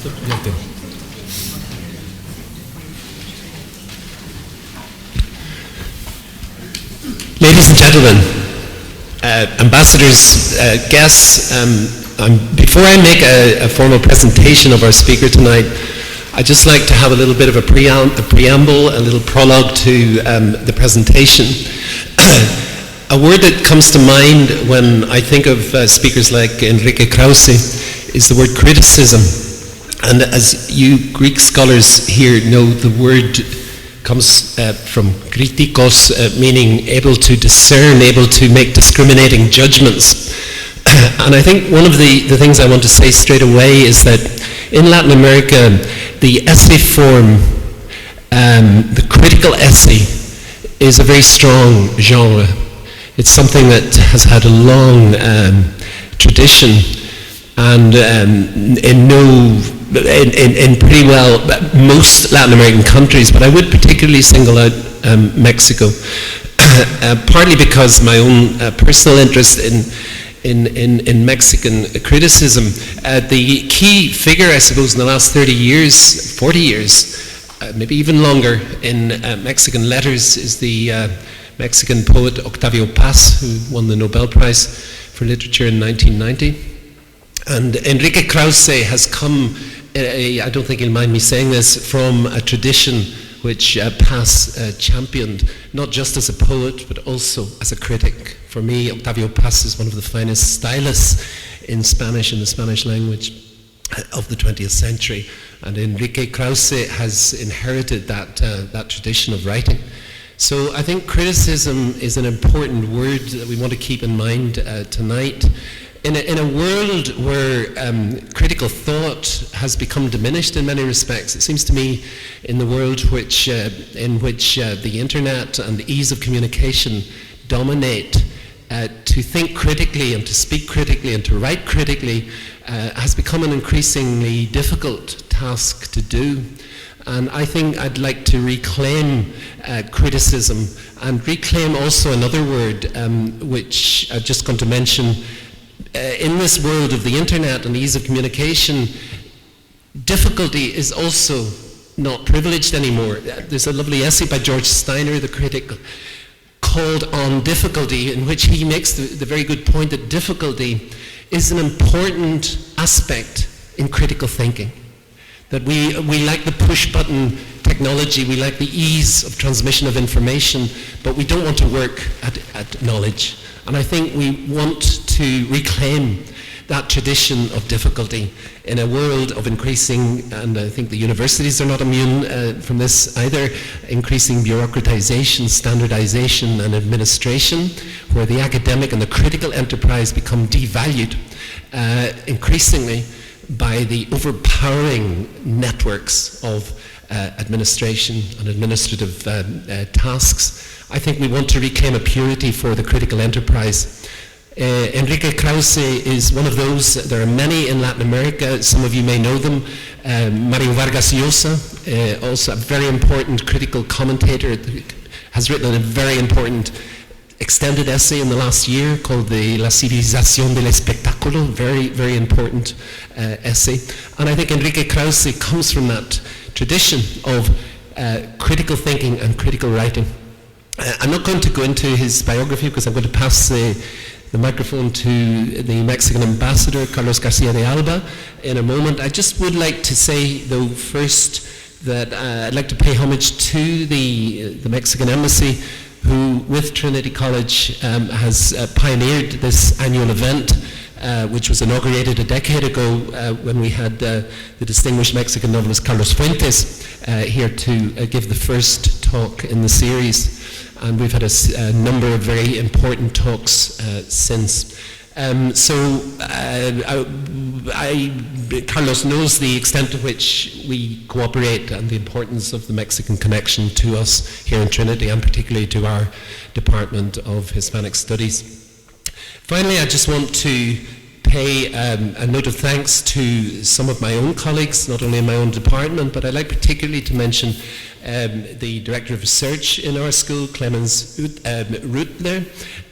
Ladies and gentlemen, ambassadors, guests, before I make a formal presentation of our speaker tonight, I'd just like to have a little bit of a preamble, a little prologue to the presentation. A word that comes to mind when I think of speakers like Enique Krauze is the word criticism. And as you Greek scholars here know, the word comes from kritikos, meaning able to discern, able to make discriminating judgments. And I think one of the things I want to say straight away is that in Latin America, the essay form, the critical essay, is a very strong genre. It's something that has had a long tradition, and in pretty well most Latin American countries, but I would particularly single out Mexico, partly because my own personal interest in Mexican criticism. The key figure, I suppose, in the last 30 years, 40 years, maybe even longer, in Mexican letters is the Mexican poet Octavio Paz, who won the Nobel Prize for Literature in 1990. And Enique Krauze has come, I don't think he'll mind me saying this, from a tradition which Paz championed, not just as a poet, but also as a critic. For me, Octavio Paz is one of the finest stylists in Spanish, in the Spanish language of the 20th century. And Enique Krauze has inherited that tradition of writing. So I think criticism is an important word that we want to keep in mind tonight. In a world where critical thought has become diminished in many respects, it seems to me in the world in which the internet and the ease of communication dominate, to think critically and to speak critically and to write critically has become an increasingly difficult task to do. And I think I'd like to reclaim criticism and reclaim also another word which I'm just going to mention. In this world of the internet and ease of communication, difficulty is also not privileged anymore. There's a lovely essay by George Steiner, the critic, called On Difficulty, in which he makes the very good point that difficulty is an important aspect in critical thinking. That we like the push-button technology, we like the ease of transmission of information, but we don't want to work at knowledge. And I think we want to reclaim that tradition of difficulty in a world of increasing, and I think the universities are not immune from this either, increasing bureaucratization, standardization, and administration, where the academic and the critical enterprise become devalued increasingly by the overpowering networks of administration and administrative tasks. I think we want to reclaim a purity for the critical enterprise. Enique Krauze is one of those. There are many in Latin America. Some of you may know them. Mario Vargas Llosa, also a very important critical commentator, has written a very important extended essay in the last year called La Civilización del Espectáculo, very, very important essay. And I think Enique Krauze comes from that tradition of critical thinking and critical writing. I'm not going to go into his biography because I'm going to pass the microphone to the Mexican ambassador, Carlos Garcia de Alba, in a moment. I just would like to say, though, first that I'd like to pay homage to the Mexican embassy, who, with Trinity College, has pioneered this annual event, which was inaugurated a decade ago when we had the distinguished Mexican novelist Carlos Fuentes here to give the first talk in the series. And we've had a number of very important talks since. Carlos knows the extent to which we cooperate and the importance of the Mexican connection to us here in Trinity, and particularly to our Department of Hispanic Studies. Finally, I just want to pay a note of thanks to some of my own colleagues, not only in my own department, but I'd like particularly to mention the Director of Research in our school, Clemens Rutler,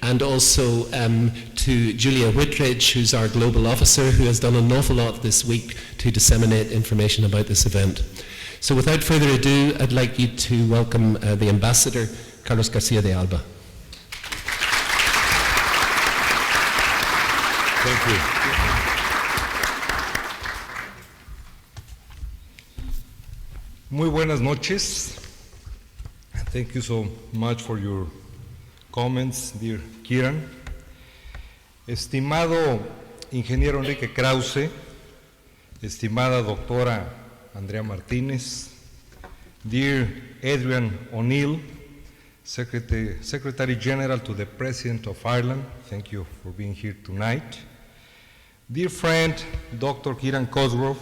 and also to Julia Whitridge, who's our Global Officer, who has done an awful lot this week to disseminate information about this event. So without further ado, I'd like you to welcome the Ambassador, Carlos Garcia de Alba. Thank you. Muy buenas noches. Thank you so much for your comments, dear Kieran. Estimado ingeniero Enrique Krauze, estimada doctora Andrea Martínez, dear Adrian O'Neill, Secretary General to the President of Ireland, thank you for being here tonight. Dear friend, Dr. Kieran Cosgrove,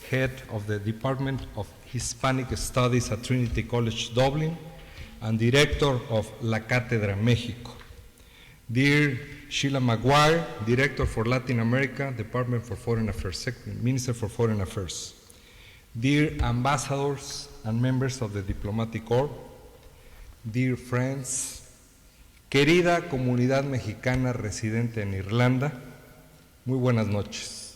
Head of the Department of Hispanic Studies at Trinity College, Dublin, and Director of La Cátedra, Mexico. Dear Sheila Maguire, Director for Latin America, Department for Foreign Affairs, Minister for Foreign Affairs. Dear ambassadors and members of the Diplomatic Corps, dear friends, querida comunidad mexicana residente en Irlanda, muy buenas noches.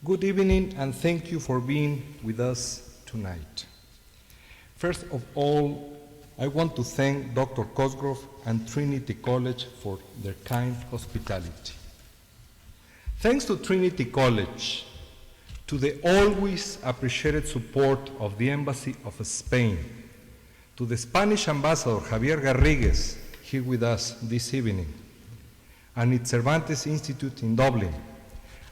Good evening and thank you for being with us tonight. First of all, I want to thank Dr. Cosgrove and Trinity College for their kind hospitality. Thanks to Trinity College, to the always appreciated support of the Embassy of Spain, to the Spanish Ambassador Javier Garrigues, here with us this evening, and its Cervantes Institute in Dublin,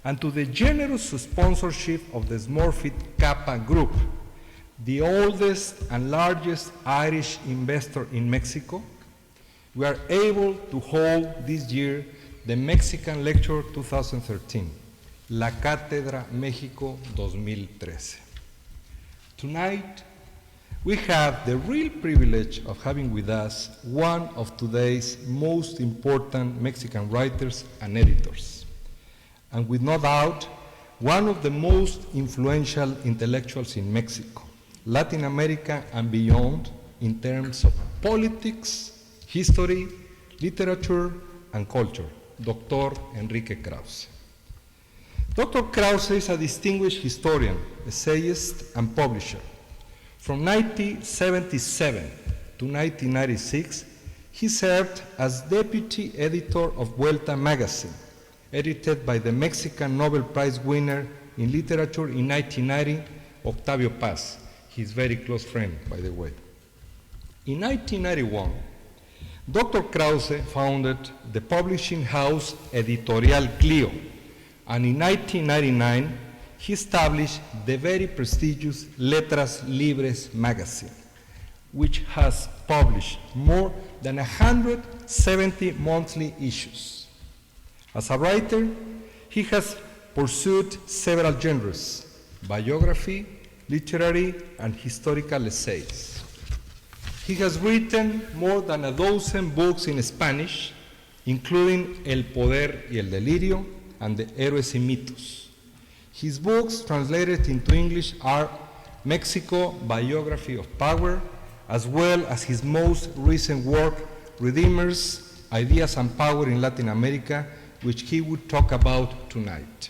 and to the generous sponsorship of the Smurfit Kappa Group, the oldest and largest Irish investor in Mexico, we are able to hold this year the Mexican Lecture 2013, La Cátedra México 2013. Tonight, we have the real privilege of having with us one of today's most important Mexican writers and editors, and with no doubt, one of the most influential intellectuals in Mexico, Latin America and beyond in terms of politics, history, literature, and culture, Dr. Enrique Krauze. Dr. Krauze is a distinguished historian, essayist, and publisher. From 1977 to 1996, he served as deputy editor of Vuelta magazine, edited by the Mexican Nobel Prize winner in literature in 1990, Octavio Paz, his very close friend, by the way. In 1991, Dr. Krauze founded the publishing house Editorial Clio, and in 1999, he established the very prestigious Letras Libres magazine, which has published more than 170 monthly issues. As a writer, he has pursued several genres: biography, literary, and historical essays. He has written more than a dozen books in Spanish, including El Poder y el Delirio and The Héroes y Mitos. His books translated into English are Mexico, Biography of Power, as well as his most recent work, Redeemers, Ideas and Power in Latin America, which he would talk about tonight.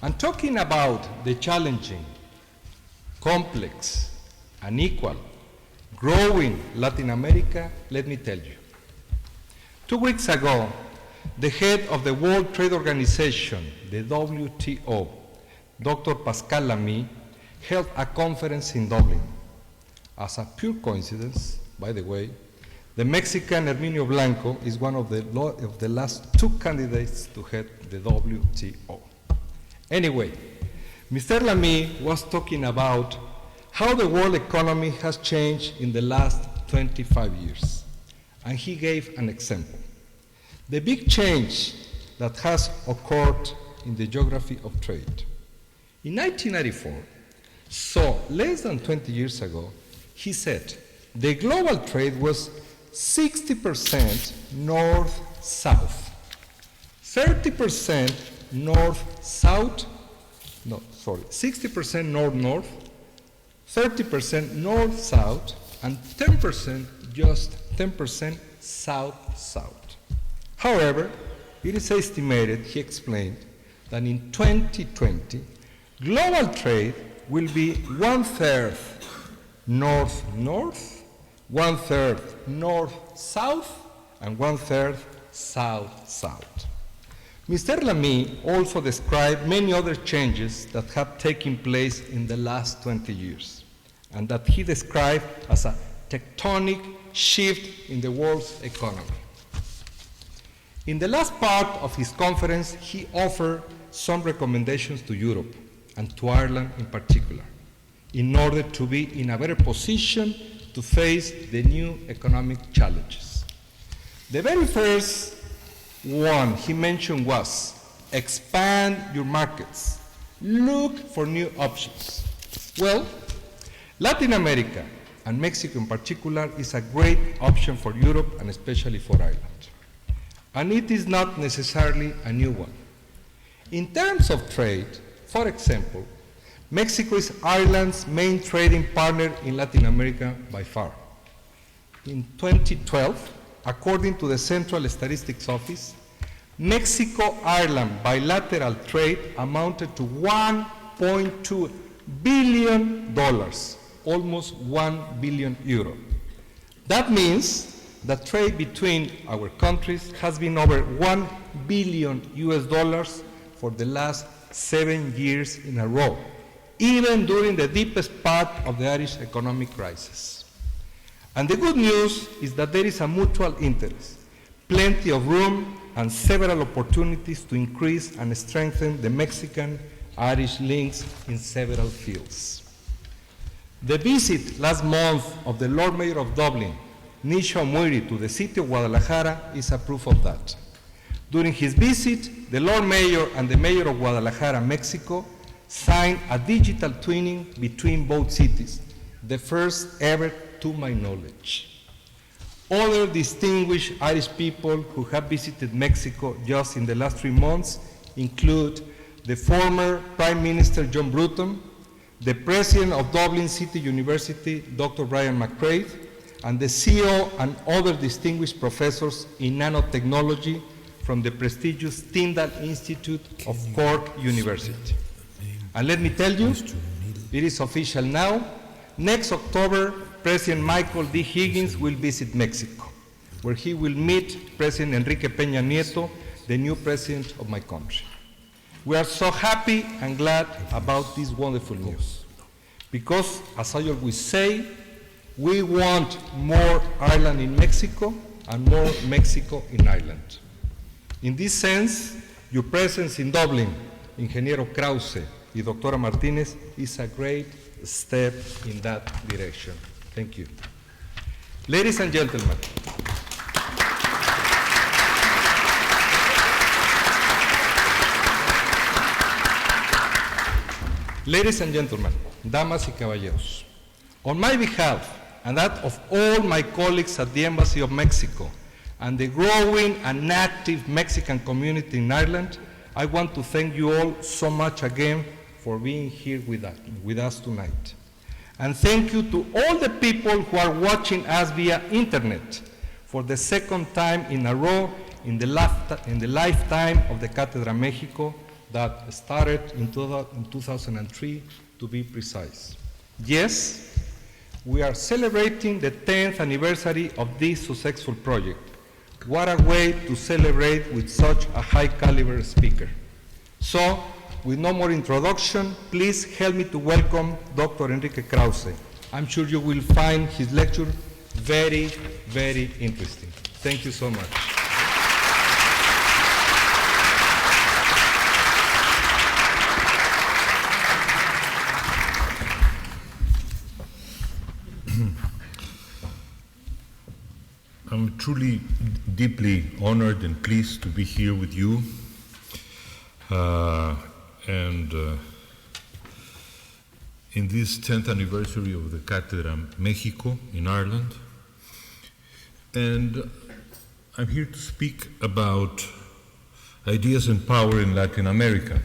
And talking about the challenging, complex, unequal, growing Latin America, let me tell you. 2 weeks ago, the head of the World Trade Organization, the WTO, Dr. Pascal Lamy, held a conference in Dublin. As a pure coincidence, by the way, the Mexican Herminio Blanco is one of the last 2 candidates to head the WTO. Anyway, Mr. Lamy was talking about how the world economy has changed in the last 25 years, and he gave an example. The big change that has occurred in the geography of trade. In 1994, so less than 20 years ago, he said the global trade was 60% north-south, 30% north-south, 60% north-north, 30% north-south, and 10%, just 10% south-south. However, it is estimated, he explained, that in 2020, global trade will be 1/3 north-north, 1/3 north-south, and 1/3 south-south. Mr. Lamy also described many other changes that have taken place in the last 20 years, and that he described as a tectonic shift in the world's economy. In the last part of his conference, he offered some recommendations to Europe, and to Ireland in particular, in order to be in a better position to face the new economic challenges. The very first one he mentioned was, expand your markets, look for new options. Well, Latin America, and Mexico in particular, is a great option for Europe and especially for Ireland. And it is not necessarily a new one. In terms of trade, for example, Mexico is Ireland's main trading partner in Latin America by far. In 2012, according to the Central Statistics Office, Mexico-Ireland bilateral trade amounted to $1.2 billion, almost 1 billion euro. That means that trade between our countries has been over $1 billion for the last 7 years in a row, even during the deepest part of the Irish economic crisis. And the good news is that there is a mutual interest, plenty of room, and several opportunities to increase and strengthen the Mexican-Irish links in several fields. The visit last month of the Lord Mayor of Dublin, Nisha O'Muiri, to the city of Guadalajara is a proof of that. During his visit, the Lord Mayor and the Mayor of Guadalajara, Mexico, signed a digital twinning between both cities, the first ever to my knowledge. Other distinguished Irish people who have visited Mexico just in the last 3 months include the former Prime Minister John Bruton, the President of Dublin City University, Dr. Brian McCrae, and the CEO and other distinguished professors in nanotechnology from the prestigious Tyndall Institute of Cork University. And let me tell you, it is official now. Next October, President Michael D. Higgins will visit Mexico, where he will meet President Enrique Peña Nieto, the new president of my country. We are so happy and glad about this wonderful news, because, as I always say, we want more Ireland in Mexico and more Mexico in Ireland. In this sense, your presence in Dublin, Ingeniero Krauze y Doctora Martinez, is a great step in that direction. Thank you. Ladies and gentlemen, damas y caballeros, on my behalf and that of all my colleagues at the Embassy of Mexico and the growing and active Mexican community in Ireland, I want to thank you all so much again for being here with us tonight. And thank you to all the people who are watching us via internet for the second time in a row in the lifetime of the Cátedra Mexico that started in 2003, to be precise. Yes, we are celebrating the 10th anniversary of this successful project. What a way to celebrate with such a high caliber speaker. So, with no more introduction, please help me to welcome Dr. Enrique Krauze. I'm sure you will find his lecture very, very interesting. Thank you so much. I'm truly deeply honored and pleased to be here with you. In this 10th anniversary of the Cátedra Mexico in Ireland. And I'm here to speak about ideas and power in Latin America.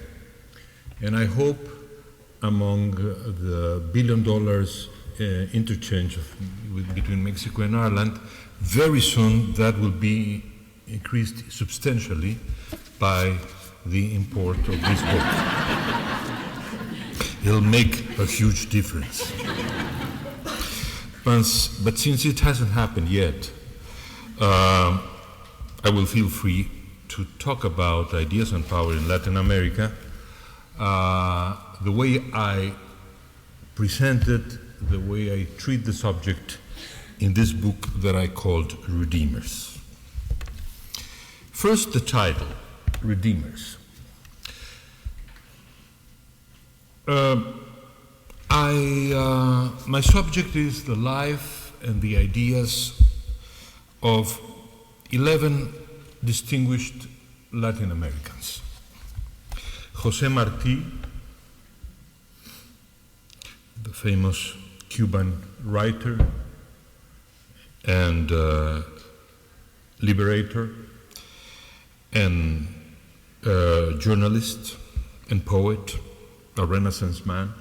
And I hope among the $1 billion interchange between Mexico and Ireland. Very soon that will be increased substantially by the import of this book. It'll make a huge difference. But since it hasn't happened yet, I will feel free to talk about ideas and power in Latin America the way I presented, the way I treat the subject in this book that I called Redeemers. First, the title, Redeemers. My subject is the life and the ideas of 11 distinguished Latin Americans. José Martí, the famous Cuban writer and liberator and journalist and poet, a Renaissance man.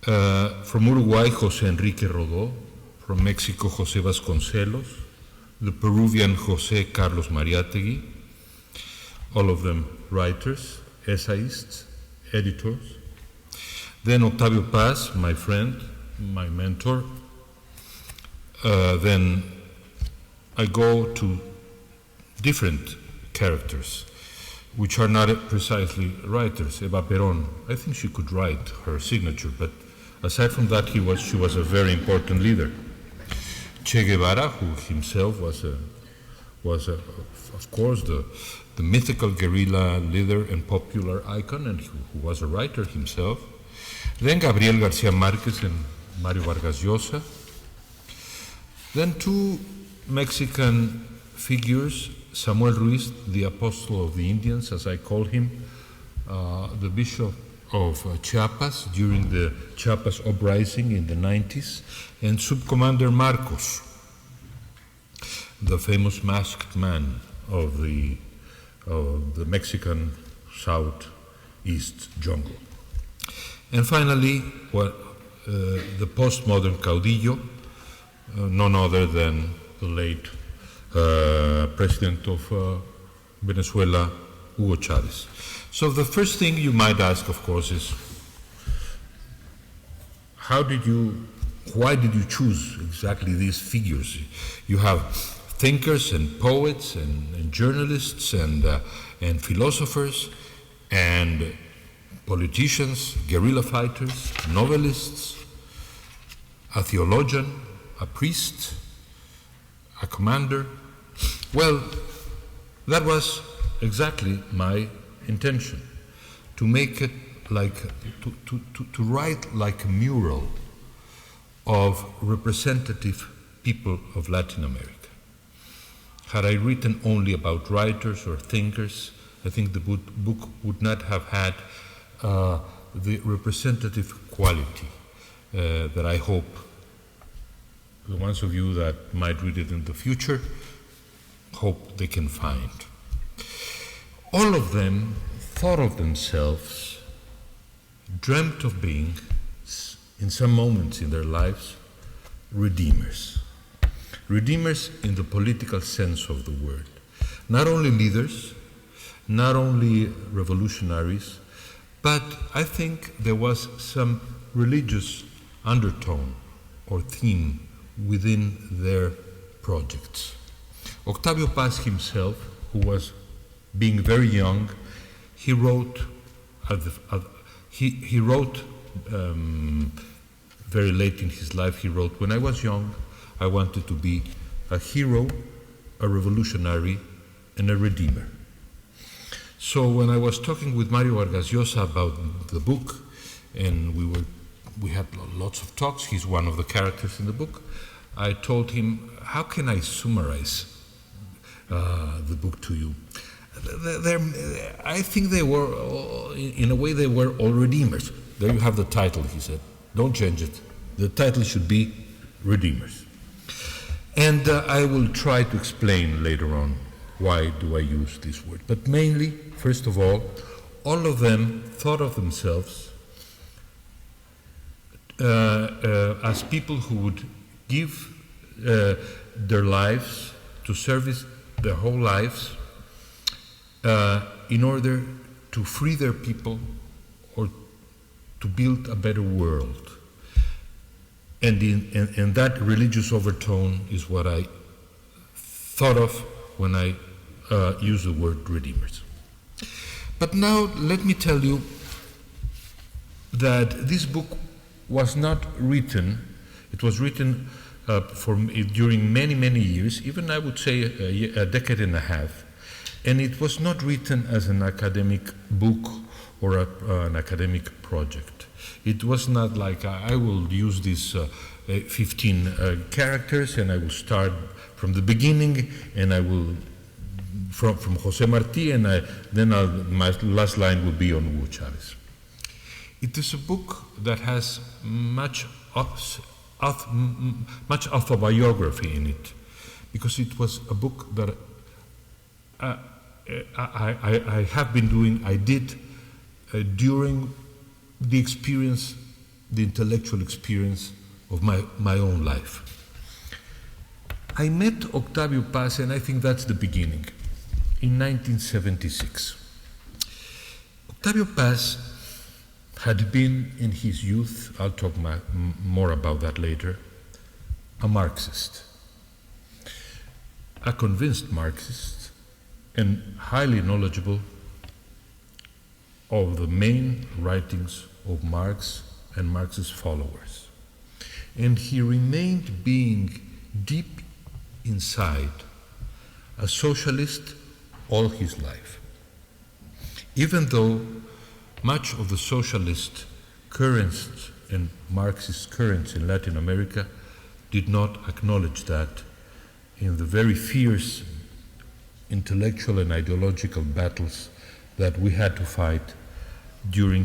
From Uruguay, José Enrique Rodó. From Mexico, José Vasconcelos. The Peruvian José Carlos Mariátegui. All of them writers, essayists, editors. Then Octavio Paz, my friend, my mentor. Then I go to different characters, which are not precisely writers. Eva Perón, I think she could write her signature, but aside from that, she was a very important leader. Che Guevara, who himself was of course, the mythical guerrilla leader and popular icon, and who was a writer himself. Then Gabriel García Márquez and Mario Vargas Llosa. Then two Mexican figures, Samuel Ruiz, the apostle of the Indians, as I call him, the bishop of Chiapas during the Chiapas uprising in the 90s, and Subcommander Marcos, the famous masked man of the Mexican southeast jungle. And finally, the postmodern caudillo, none other than the late president of Venezuela, Hugo Chavez. So the first thing you might ask, of course, is why did you choose exactly these figures? You have thinkers and poets and journalists and philosophers and politicians, guerrilla fighters, novelists, a theologian, a priest, a commander. Well, that was exactly my intention, to make it to write like a mural of representative people of Latin America. Had I written only about writers or thinkers, I think the book would not have had the representative quality that I hope the ones of you that might read it in the future hope they can find. All of them thought of themselves, dreamt of being, in some moments in their lives, redeemers. Redeemers in the political sense of the word. Not only leaders, not only revolutionaries, but I think there was some religious undertone or theme within their projects. Octavio Paz himself, who was being very young, he wrote very late in his life, he wrote, "When I was young, I wanted to be a hero, a revolutionary, and a redeemer." So when I was talking with Mario Vargas Llosa about the book, and we had lots of talks, he's one of the characters in the book, I told him, how can I summarize the book to you? I think they were, in a way, they were all redeemers. There you have the title, he said. Don't change it. The title should be Redeemers. And I will try to explain later on why do I use this word. But mainly, first of all of them thought of themselves as people who would give their lives to service their whole lives in order to free their people or to build a better world. And that religious overtone is what I thought of when I use the word redeemers. But now let me tell you that this book was not written, it was written during many, many years, even I would say a decade and a half, and it was not written as an academic book or an academic project. It was not like I will use these 15 characters and I will start from the beginning and I will from José Martí and my last line will be on Hugo Chávez. It is a book that has much autobiography in it, because it was a book that I have been doing, I did during the experience, the intellectual experience of my own life. I met Octavio Paz, and I think that's the beginning, in 1976. Octavio Paz had been in his youth, I'll talk more about that later, a Marxist, a convinced Marxist, and highly knowledgeable of the main writings of Marx and Marx's followers. And he remained being deep inside a socialist all his life, even though much of the socialist currents and Marxist currents in Latin America did not acknowledge that in the very fierce intellectual and ideological battles that we had to fight during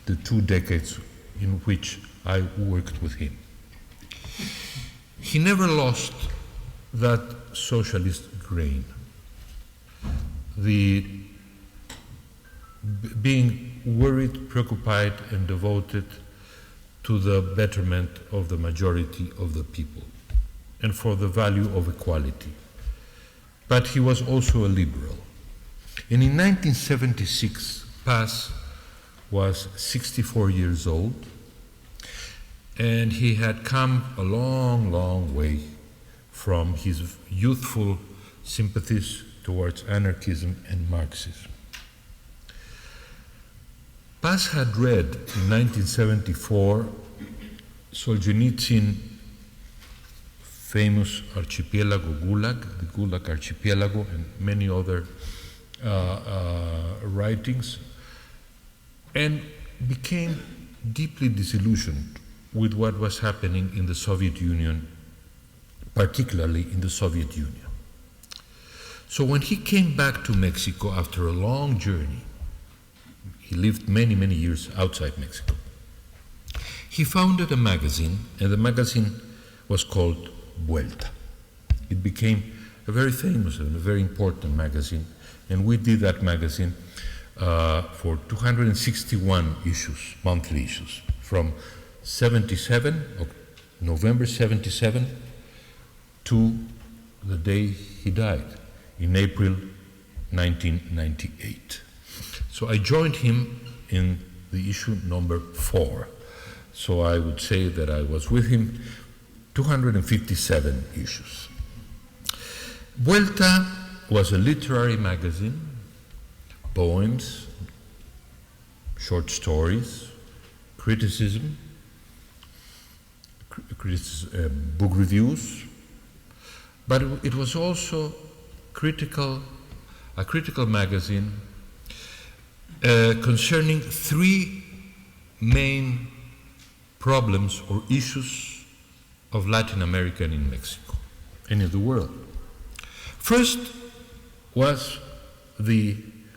the 2 decades in which I worked with him. He never lost that socialist grain, being worried, preoccupied, and devoted to the betterment of the majority of the people and for the value of equality. But he was also a liberal. And in 1976, Paz was 64 years old, and he had come a long, long way from his youthful sympathies towards anarchism and Marxism. Paz had read in 1974 Solzhenitsyn's famous archipelago Gulag, the Gulag archipelago, and many other writings, and became deeply disillusioned with what was happening in the Soviet Union, particularly in the Soviet Union. So when he came back to Mexico after a long journey, he lived many, many years outside Mexico, he founded a magazine, and the magazine was called Vuelta. It became a very famous and a very important magazine, and we did that magazine for 261 issues, monthly issues, from November 77 to the day he died, in April 1998. So I joined him in the issue number 4. So I would say that I was with him 257 issues. Vuelta was a literary magazine, poems, short stories, criticism, book reviews, but it was also a critical magazine concerning 3 main problems or issues of Latin America and in Mexico and in the world. First was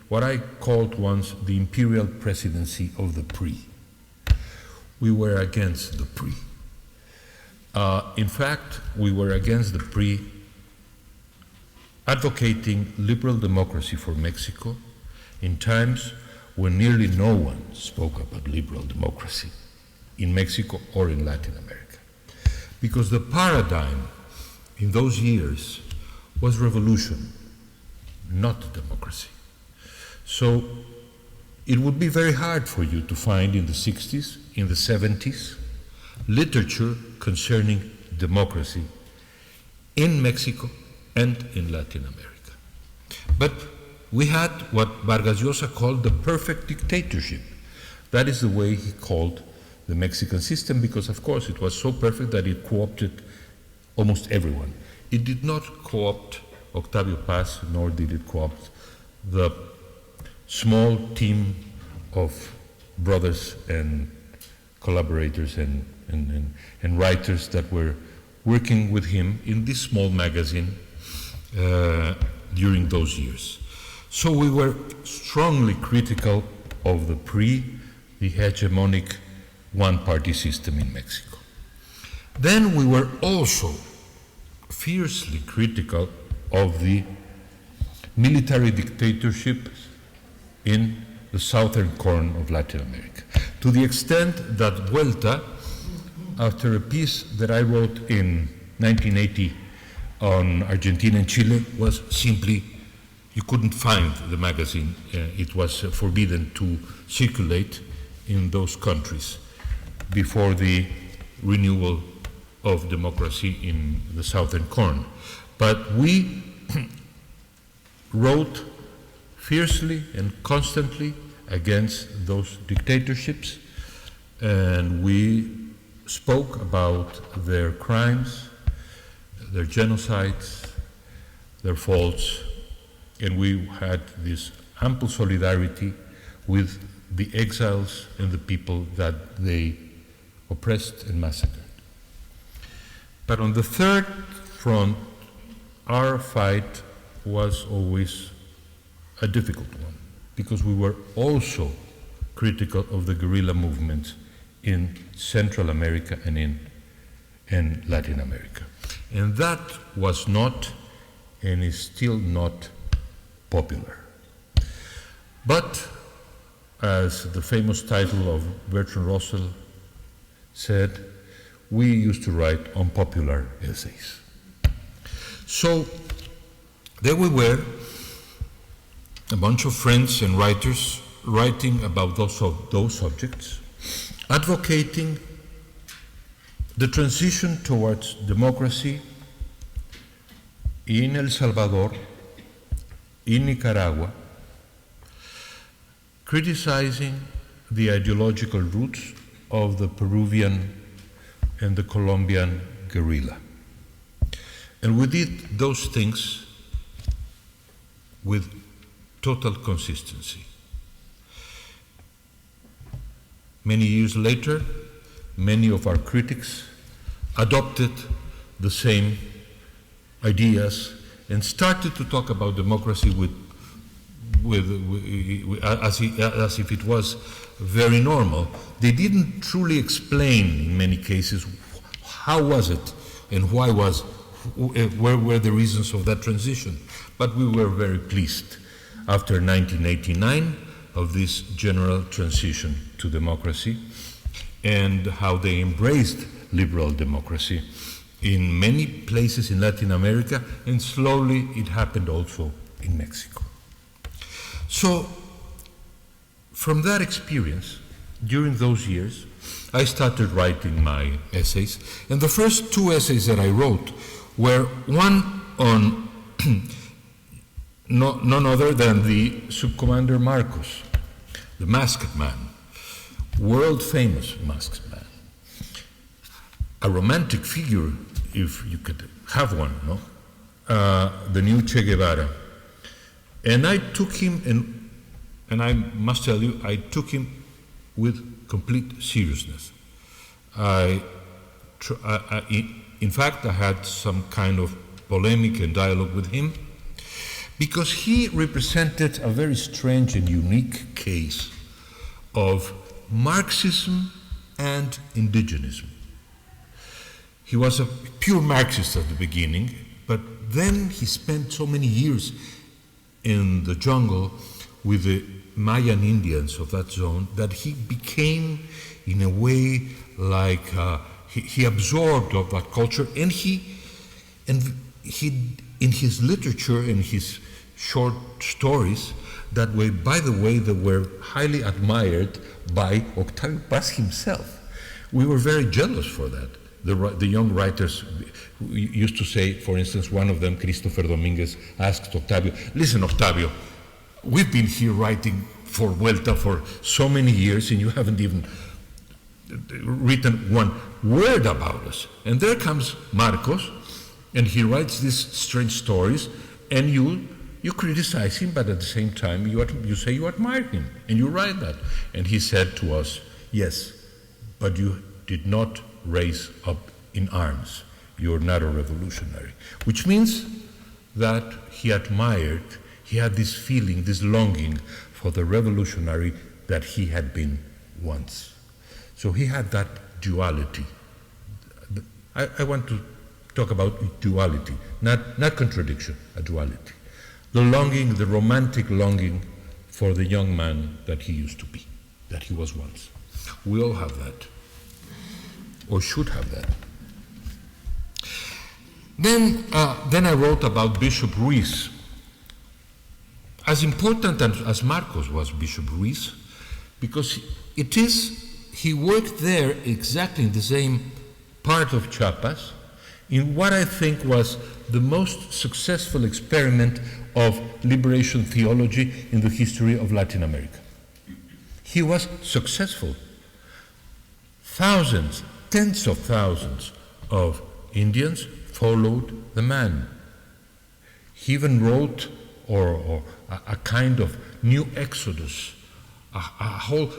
what I called once the imperial presidency of the PRI. We were against the PRI. In fact, we were against the PRI advocating liberal democracy for Mexico in times when nearly no one spoke about liberal democracy. in Mexico or in Latin America. Because the paradigm in those years was revolution, not democracy. So it would be very hard for you to find in the 60s, in the 70s, literature concerning democracy in Mexico and in Latin America. But we had what Vargas Llosa called the perfect dictatorship. That is the way he called the Mexican system, because of course it was so perfect that it co-opted almost everyone. It did not co-opt Octavio Paz, nor did it co-opt the small team of brothers and collaborators and writers that were working with him in this small magazine during those years. So we were strongly critical of the hegemonic one-party system in Mexico. Then we were also fiercely critical of the military dictatorship in the southern corner of Latin America, to the extent that Vuelta, after a piece that I wrote in 1980 on Argentina and Chile, was simply, you couldn't find the magazine. It was forbidden to circulate in those countries before the renewal of democracy in the southern corner. But we wrote fiercely and constantly against those dictatorships, and we spoke about their crimes, their genocides, their faults, and we had this ample solidarity with the exiles and the people that they oppressed and massacred. But on the third front, our fight was always a difficult one, because we were also critical of the guerrilla movements in Central America and in Latin America. And that was not, and is still not, popular. But, as the famous title of Bertrand Russell said, we used to write unpopular essays. So, there we were, a bunch of friends and writers writing about those subjects, advocating the transition towards democracy in El Salvador, in Nicaragua, criticizing the ideological roots of the Peruvian and the Colombian guerrilla. And we did those things with total consistency. Many years later, many of our critics adopted the same ideas and started to talk about democracy as if it was very normal. They didn't truly explain, in many cases, how was it and where were the reasons of that transition. But we were very pleased after 1989 of this general transition to democracy, and how they embraced liberal democracy in many places in Latin America, and slowly it happened also in Mexico. So, from that experience, during those years, I started writing my essays, and the first two essays that I wrote were one on none other than the Subcommander Marcos, the masked man, world famous masked man, a romantic figure, if you could have one, no? The new Che Guevara. And I took him, and I must tell you, I took him with complete seriousness. In fact, I had some kind of polemic and dialogue with him, because he represented a very strange and unique case of Marxism and indigenism. He was a pure Marxist at the beginning, but then he spent so many years in the jungle with the Mayan Indians of that zone that he became, in a way, like he absorbed of that culture, and he in his literature, in his short stories, that way, by the way, they were highly admired by Octavio Paz himself. We were very jealous for that. The young writers used to say, for instance, one of them, Christopher Dominguez, asked Octavio, listen, Octavio, we've been here writing for Vuelta for so many years and you haven't even written one word about us. And there comes Marcos, and he writes these strange stories, and you criticize him, but at the same time you say you admire him, and you write that. And he said to us, yes, but you did not raise up in arms. You're not a revolutionary. Which means that he admired, he had this feeling, this longing for the revolutionary that he had been once. So he had that duality. I want to talk about duality, not contradiction, a duality. The longing, the romantic longing for the young man that he used to be, that he was once. We all have that, or should have that. Then I wrote about Bishop Ruiz. As important as Marcos was Bishop Ruiz, because he worked there exactly in the same part of Chiapas, in what I think was the most successful experiment of liberation theology in the history of Latin America. He was successful. Thousands, tens of thousands of Indians followed the man. He even wrote a kind of new exodus, a whole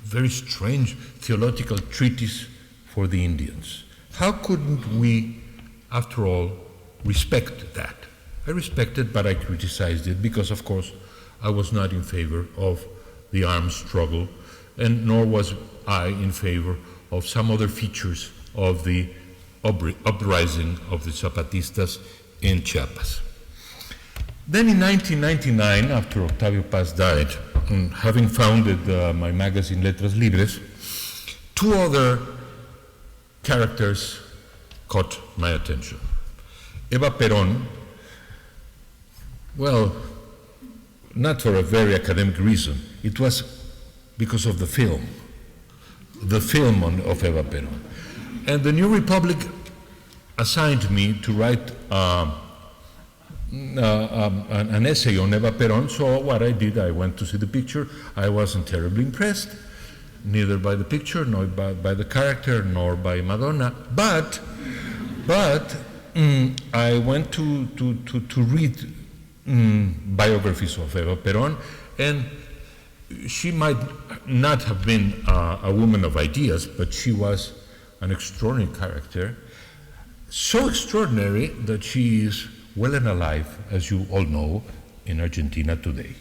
very strange theological treatise for the Indians. How couldn't we, after all, respect that? I respected, but I criticized it because, of course, I was not in favor of the armed struggle, and nor was I in favor of some other features of the uprising of the Zapatistas in Chiapas. Then in 1999, after Octavio Paz died, having founded my magazine Letras Libres, two other characters caught my attention. Eva Perón, well, not for a very academic reason. It was because of the film of Eva Perón. And the New Republic assigned me to write an essay on Eva Perón, so what I did, I went to see the picture. I wasn't terribly impressed, neither by the picture, nor by the character, nor by Madonna, but I went to read biographies of Eva Perón, and she might not have been a woman of ideas, but she was an extraordinary character, so extraordinary that she is well and alive, as you all know, in Argentina today,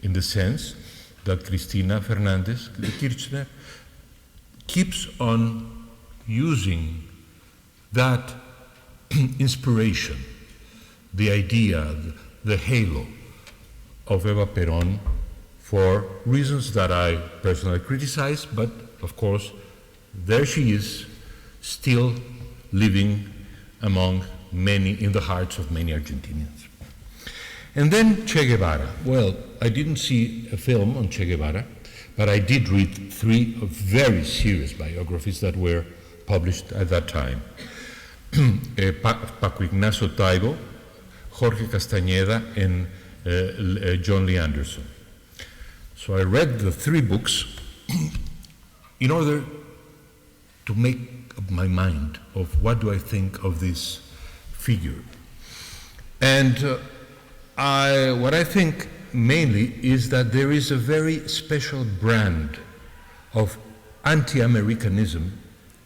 in the sense that Cristina Fernández de Kirchner keeps on using that inspiration, the idea, the halo of Eva Perón for reasons that I personally criticize, but of course, there she is, still living among many, in the hearts of many Argentinians. And then Che Guevara. Well, I didn't see a film on Che Guevara, but I did read three very serious biographies that were published at that time. Paco Ignacio Taibo, Jorge Castañeda, and John Lee Anderson. So I read the three books in order to make up my mind of what do I think of this figure. And what I think mainly is that there is a very special brand of anti-Americanism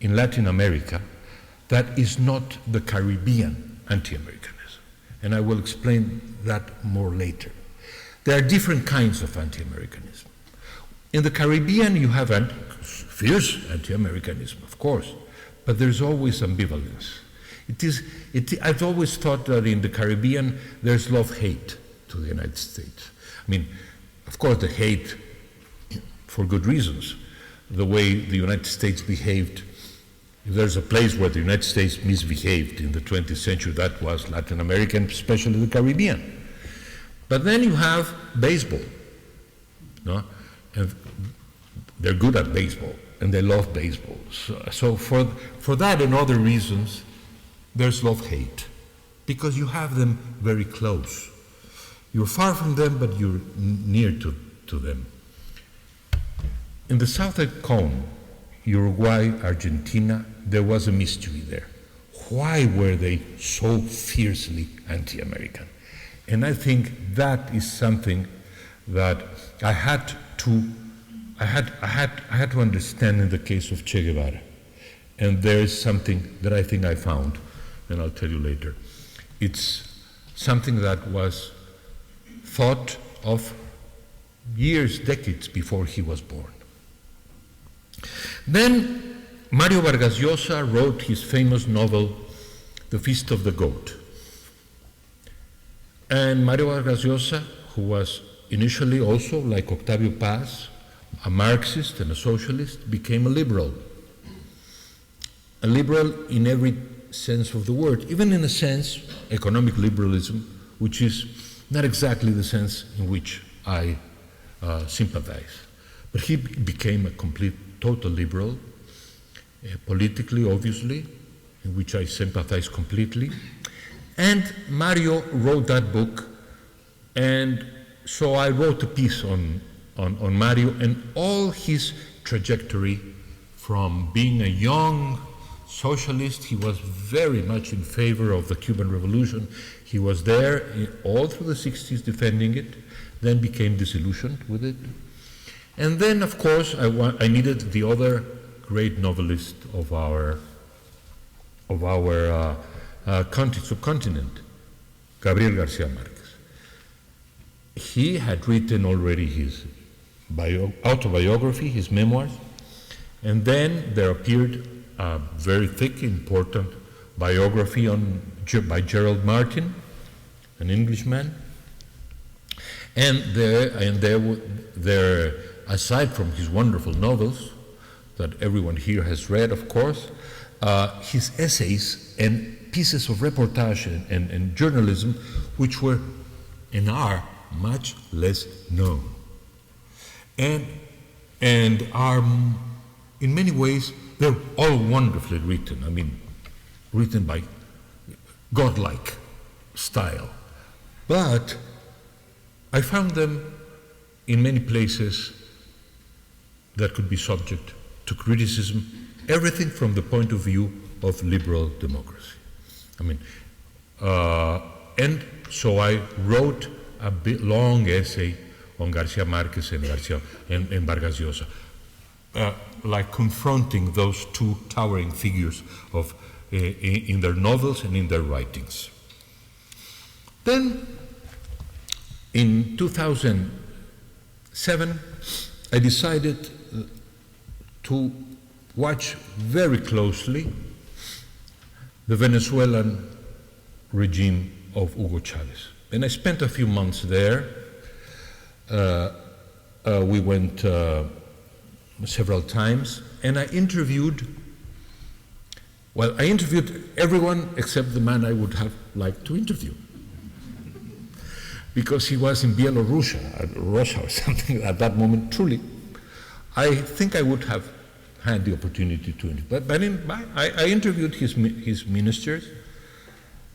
in Latin America that is not the Caribbean anti-Americanism. And I will explain that more later. There are different kinds of anti-Americanism. In the Caribbean, you have fierce anti-Americanism, of course, but there's always ambivalence. I've always thought that in the Caribbean, there's love-hate to the United States. I mean, of course, the hate for good reasons. The way the United States behaved, if there's a place where the United States misbehaved in the 20th century, that was Latin America, and especially the Caribbean. But then you have baseball, no? And they're good at baseball, and they love baseball. So for that and other reasons, there's love-hate, because you have them very close. You're far from them, but you're near to them. In the southern cone, Uruguay, Argentina, there was a mystery there. Why were they so fiercely anti-American? And I think that is something that I had to understand in the case of Che Guevara. And there is something that I think I found, and I'll tell you later. It's something that was thought of years, decades before he was born. Then Mario Vargas Llosa wrote his famous novel, The Feast of the Goat. And Mario Vargas Llosa, who was initially also, like Octavio Paz, a Marxist and a socialist, became a liberal. A liberal in every sense of the word, even in a sense, economic liberalism, which is not exactly the sense in which I sympathize. But he became a total liberal, politically, obviously, in which I sympathize completely. And Mario wrote that book, and so I wrote a piece on Mario and all his trajectory from being a young socialist. He was very much in favor of the Cuban Revolution. He was there all through the 60s defending it, then became disillusioned with it. And then, of course, I needed the other great novelist of our subcontinent, Gabriel Garcia Marquez. He had written already his autobiography, his memoirs, and then there appeared a very thick, important biography by Gerald Martin, an Englishman, and there, aside from his wonderful novels that everyone here has read, of course, his essays and pieces of reportage and journalism, which were and are much less known, and are in many ways they're all wonderfully written. I mean, written by godlike style, but I found them in many places that could be subject to criticism, everything from the point of view of liberal democracy. I mean, and so I wrote a long essay on Garcia Marquez and Vargas Llosa, like confronting those two towering figures of in their novels and in their writings. Then, in 2007, I decided to watch very closely the Venezuelan regime of Hugo Chavez. And I spent a few months there. We went several times, and I interviewed everyone except the man I would have liked to interview, because he was in Bielorussia, Russia or something at that moment. Truly, I think I would have had the opportunity to interview. But I interviewed his ministers,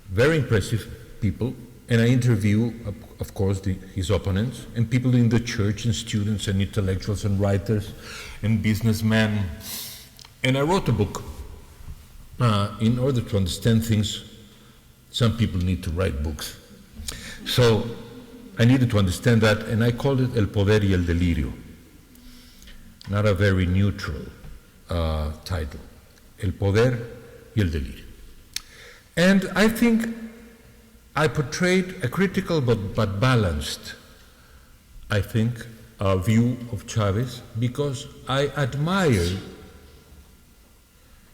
very impressive people, and I interview, of course, his opponents, and people in the church, and students, and intellectuals, and writers, and businessmen. And I wrote a book. In order to understand things, some people need to write books. So I needed to understand that, and I called it El Poder y el Delirio. Not a very neutral title. El Poder y el Delirio. And I think I portrayed a critical but balanced, I think, view of Chavez, because I admire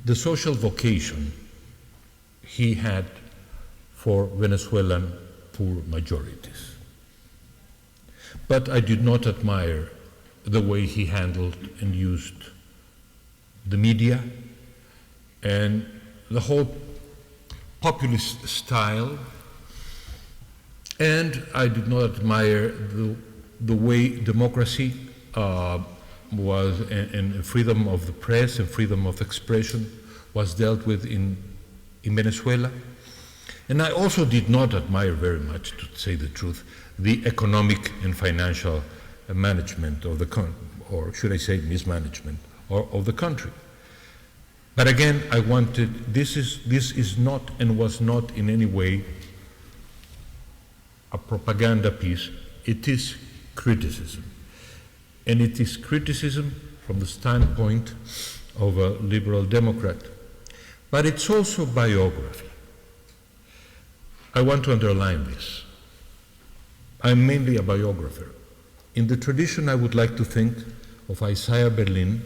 the social vocation he had for Venezuelan poor majorities. But I did not admire the way he handled and used the media and the whole populist style. And I did not admire the way democracy was, and freedom of the press and freedom of expression was dealt with in Venezuela. And I also did not admire very much, to say the truth, the economic and financial management of the country, or should I say mismanagement of the country. But again, I wanted, this is not and was not in any way a propaganda piece. It is criticism. And it is criticism from the standpoint of a liberal Democrat. But it's also biography. I want to underline this. I'm mainly a biographer. In the tradition, I would like to think of Isaiah Berlin,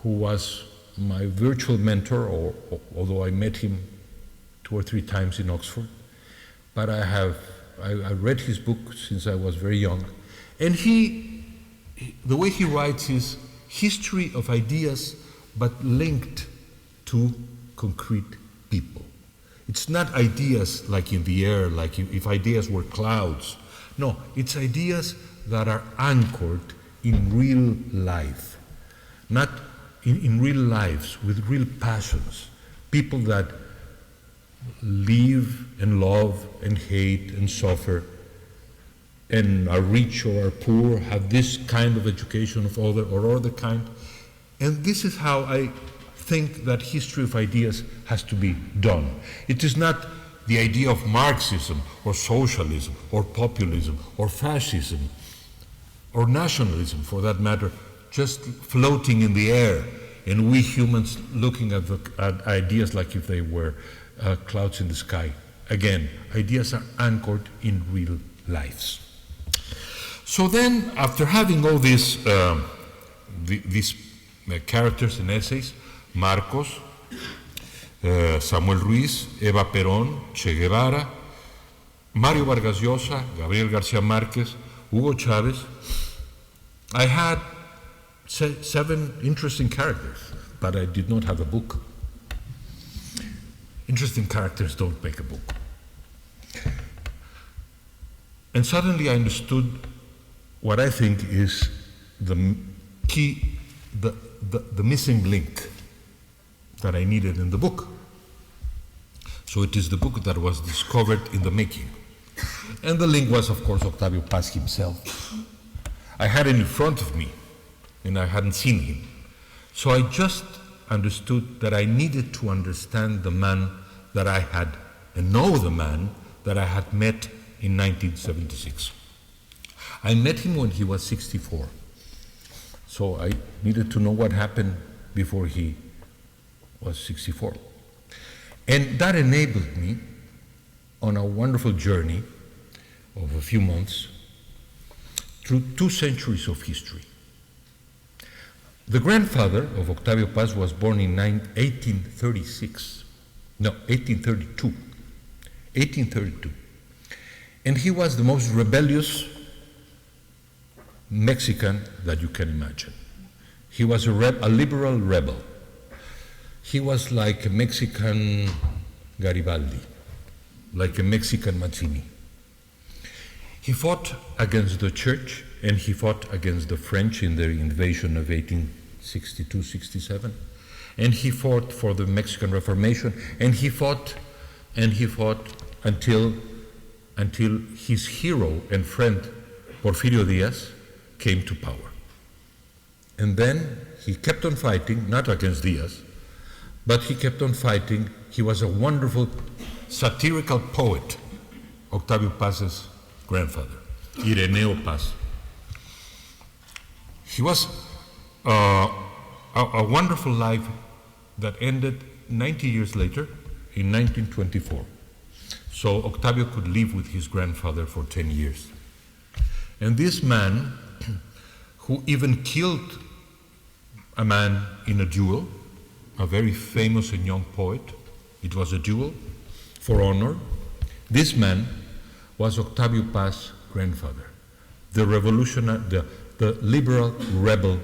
who was my virtual mentor, although I met him 2 or 3 times in Oxford. But I read his book since I was very young. And the way he writes is history of ideas, but linked to concrete people. It's not ideas like in the air, like if ideas were clouds. No, it's ideas that are anchored in real life, not in real lives with real passions, people that live and love and hate and suffer and are rich or are poor, have this kind of education of other kind. And this is how I think that history of ideas has to be done. It is not the idea of Marxism or socialism or populism or fascism or nationalism, for that matter, just floating in the air, and we humans looking at ideas like if they were clouds in the sky. Again, ideas are anchored in real lives. So then, after having all these characters and essays, Marcos, Samuel Ruiz, Eva Perón, Che Guevara, Mario Vargas Llosa, Gabriel García Márquez, Hugo Chávez, I had 7 interesting characters, but I did not have a book. Interesting characters don't make a book. And suddenly I understood what I think is the key, the missing link that I needed in the book. So it is the book that was discovered in the making. And the link was, of course, Octavio Paz himself. I had him in front of me, and I hadn't seen him. So I just understood that I needed to understand the man that I had, and know the man that I had met in 1976. I met him when he was 64. So I needed to know what happened before he was 64. And that enabled me on a wonderful journey of a few months through 2 centuries of history. The grandfather of Octavio Paz was born in 1832. And he was the most rebellious Mexican that you can imagine. He was a liberal rebel. He was like a Mexican Garibaldi, like a Mexican Mazzini. He fought against the church, and he fought against the French in their invasion of 1862-67, and he fought for the Mexican Reformation, and he fought until his hero and friend Porfirio Diaz came to power. And then he kept on fighting, not against Diaz, but he kept on fighting. He was a wonderful satirical poet, Octavio Paz's grandfather, Ireneo Paz. He was a wonderful life that ended 90 years later in 1924. So Octavio could live with his grandfather for 10 years. And this man, who even killed a man in a duel, a very famous and young poet, it was a duel for honor. This man was Octavio Paz's grandfather. the liberal rebel,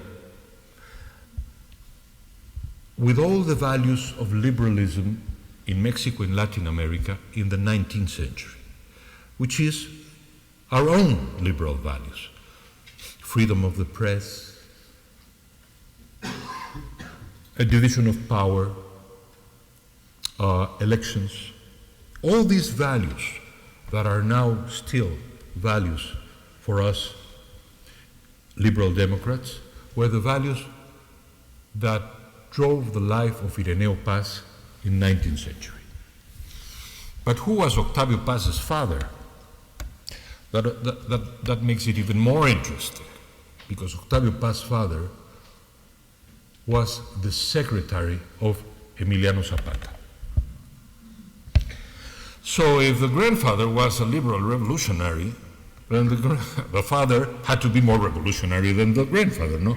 with all the values of liberalism in Mexico and Latin America in the 19th century, which is our own liberal values. Freedom of the press, a division of power, elections, all these values that are now still values for us liberal Democrats were the values that drove the life of Ireneo Paz in the 19th century. But who was Octavio Paz's father? That makes it even more interesting, because Octavio Paz's father was the secretary of Emiliano Zapata. So if the grandfather was a liberal revolutionary, then the father had to be more revolutionary than the grandfather, no?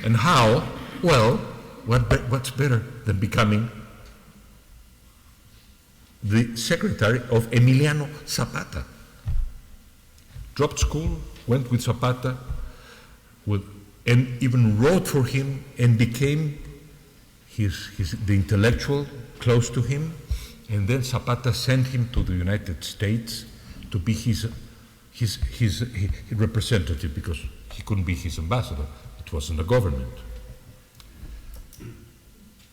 And how? Well, what's better than becoming the secretary of Emiliano Zapata? Dropped school, went with Zapata, and even wrote for him and became the intellectual close to him. And then Zapata sent him to the United States to be his representative, because he couldn't be his ambassador. It wasn't the government.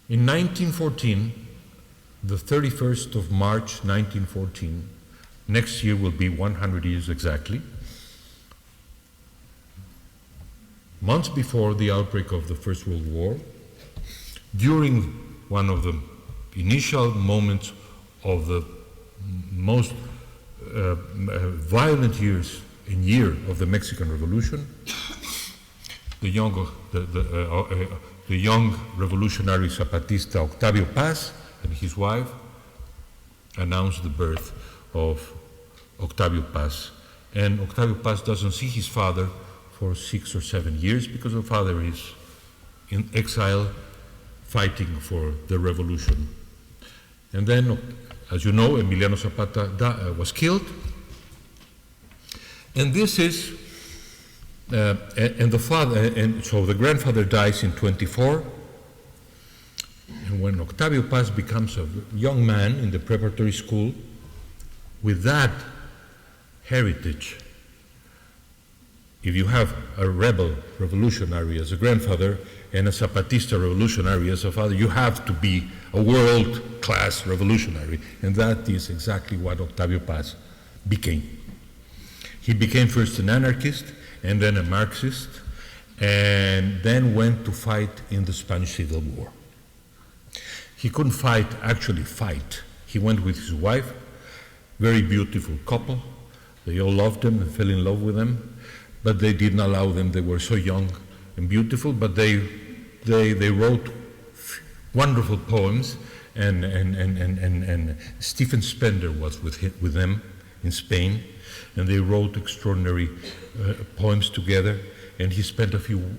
In 1914, the 31st of March 1914, next year will be 100 years exactly, months before the outbreak of the First World War, during one of the initial moments of the most violent year of the Mexican Revolution, the young revolutionary Zapatista Octavio Paz and his wife announced the birth of Octavio Paz. And Octavio Paz doesn't see his father for 6 or 7 years, because the father is in exile fighting for the revolution. And then, as you know, Emiliano Zapata was killed. And this is, so the grandfather dies in 24. And when Octavio Paz becomes a young man in the preparatory school, with that heritage, if you have a rebel revolutionary as a grandfather and a Zapatista revolutionary as a father, you have to be a world-class revolutionary. And that is exactly what Octavio Paz became. He became first an anarchist and then a Marxist, and then went to fight in the Spanish Civil War. He couldn't actually fight. He went with his wife, very beautiful couple. They all loved him and fell in love with him. But they didn't allow them. They were so young and beautiful, but they wrote wonderful poems, and Stephen Spender was with them in Spain, and they wrote extraordinary poems together, and he spent a few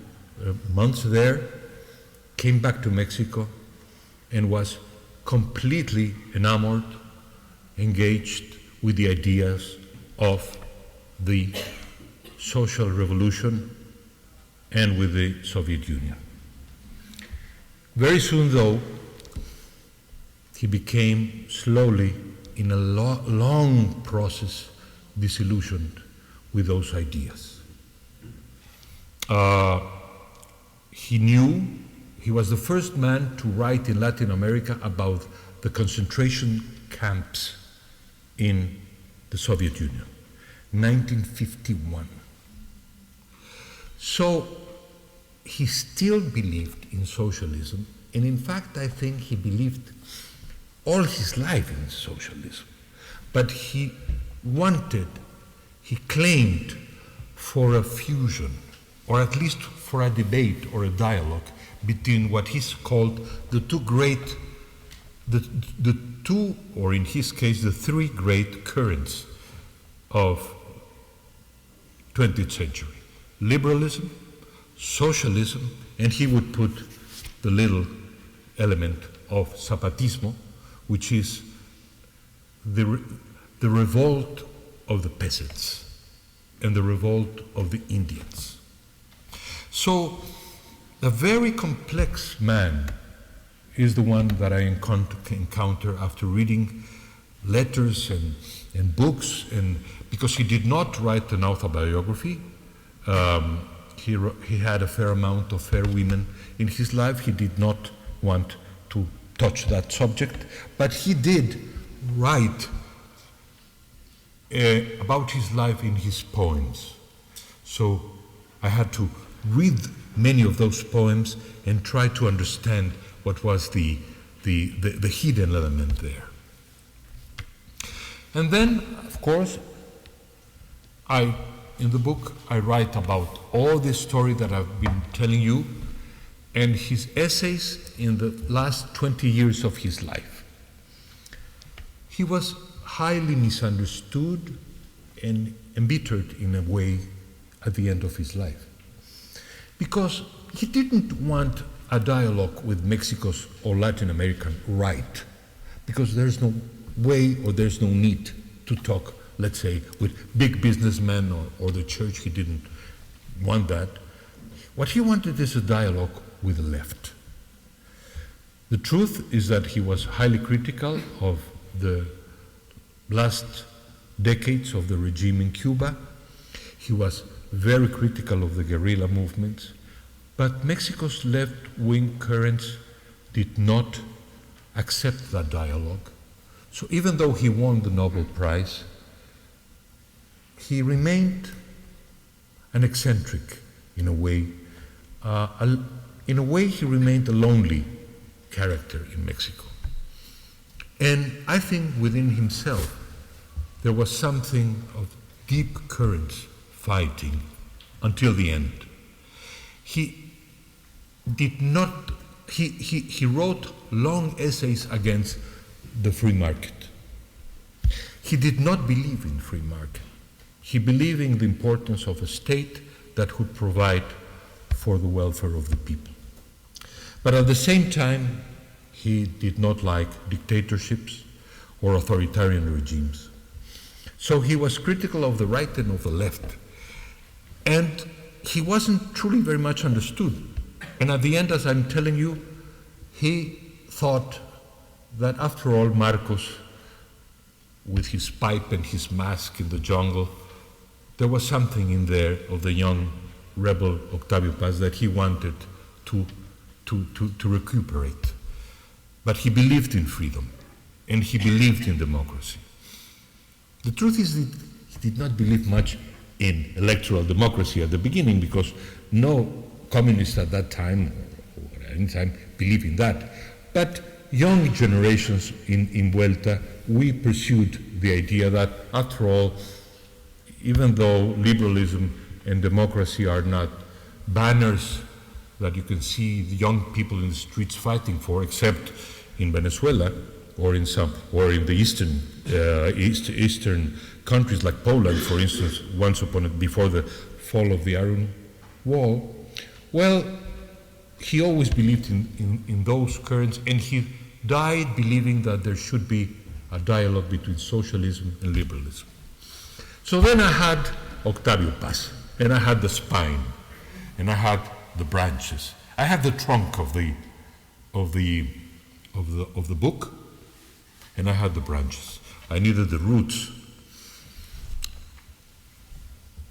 months there, came back to Mexico, and was completely enamored, engaged with the ideas of the social revolution and with the Soviet Union. Very soon, though, he became slowly, in a long process, disillusioned with those ideas. He knew, he was the first man to write in Latin America about the concentration camps in the Soviet Union, 1951. So he still believed in socialism, and in fact I think he believed all his life in socialism. But he claimed for a fusion, or at least for a debate or a dialogue between what he's called the two, or in his case, the three great currents of 20th century. Liberalism, socialism, and he would put the little element of Zapatismo, which is the revolt of the peasants and the revolt of the Indians. So, a very complex man is the one that I encounter after reading letters and books, and because he did not write an autobiography. He had a fair amount of fair women in his life. He did not want to touch that subject, but he did write about his life in his poems. So I had to read many of those poems and try to understand what was the hidden element there. And then, of course, in the book, I write about all this story that I've been telling you and his essays in the last 20 years of his life. He was highly misunderstood and embittered in a way at the end of his life, because he didn't want a dialogue with Mexico's or Latin American right, because there's no way or there's no need to talk, let's say, with big businessmen or the church. He didn't want that. What he wanted is a dialogue with the left. The truth is that he was highly critical of the last decades of the regime in Cuba. He was very critical of the guerrilla movements, but Mexico's left-wing currents did not accept that dialogue. So even though he won the Nobel Prize, he remained an eccentric in a way. In a way, he remained a lonely character in Mexico. And I think within himself, there was something of deep currents fighting until the end. He wrote long essays against the free market. He did not believe in free market. He believed in the importance of a state that would provide for the welfare of the people. But at the same time, he did not like dictatorships or authoritarian regimes. So he was critical of the right and of the left. And he wasn't truly very much understood. And at the end, as I'm telling you, he thought that after all, Marcos, with his pipe and his mask in the jungle, there was something in there of the young rebel Octavio Paz that he wanted to recuperate. But he believed in freedom, and he believed in democracy. The truth is that he did not believe much in electoral democracy at the beginning, because no communist at that time, or at any time, believed in that. But young generations in Vuelta, we pursued the idea that, after all, even though liberalism and democracy are not banners that you can see the young people in the streets fighting for, except in Venezuela or in the eastern countries like Poland, for instance, once upon before the fall of the Iron Wall. Well, he always believed in those currents, and he died believing that there should be a dialogue between socialism and liberalism. So then I had Octavio Paz, and I had the spine, and I had the branches. I had the trunk of the book, and I had the branches. I needed the roots.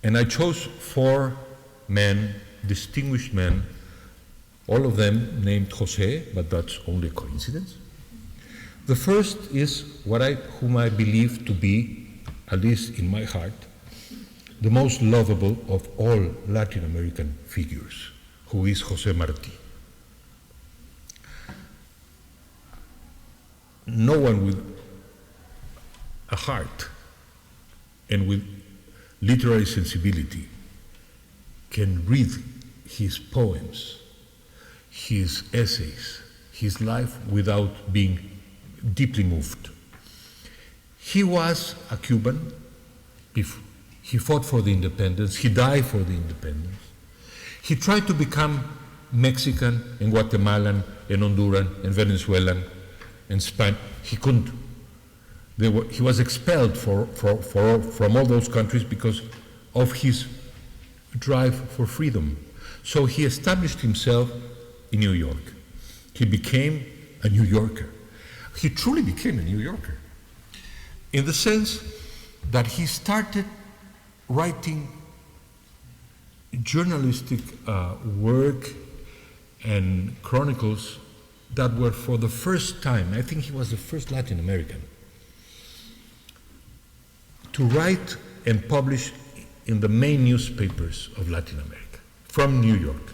And I chose 4 men, distinguished men, all of them named Jose, but that's only a coincidence. The first is whom I believe to be, at least in my heart, the most lovable of all Latin American figures, who is Jose Marti. No one with a heart and with literary sensibility can read his poems, his essays, his life without being deeply moved. He was a Cuban. He fought for the independence. He died for the independence. He tried to become Mexican and Guatemalan and Honduran and Venezuelan and Spanish. He couldn't. He was expelled from all those countries because of his drive for freedom. So he established himself in New York. He became a New Yorker. He truly became a New Yorker, in the sense that he started writing journalistic work and chronicles that were, for the first time, I think he was the first Latin American to write and publish in the main newspapers of Latin America, from New York,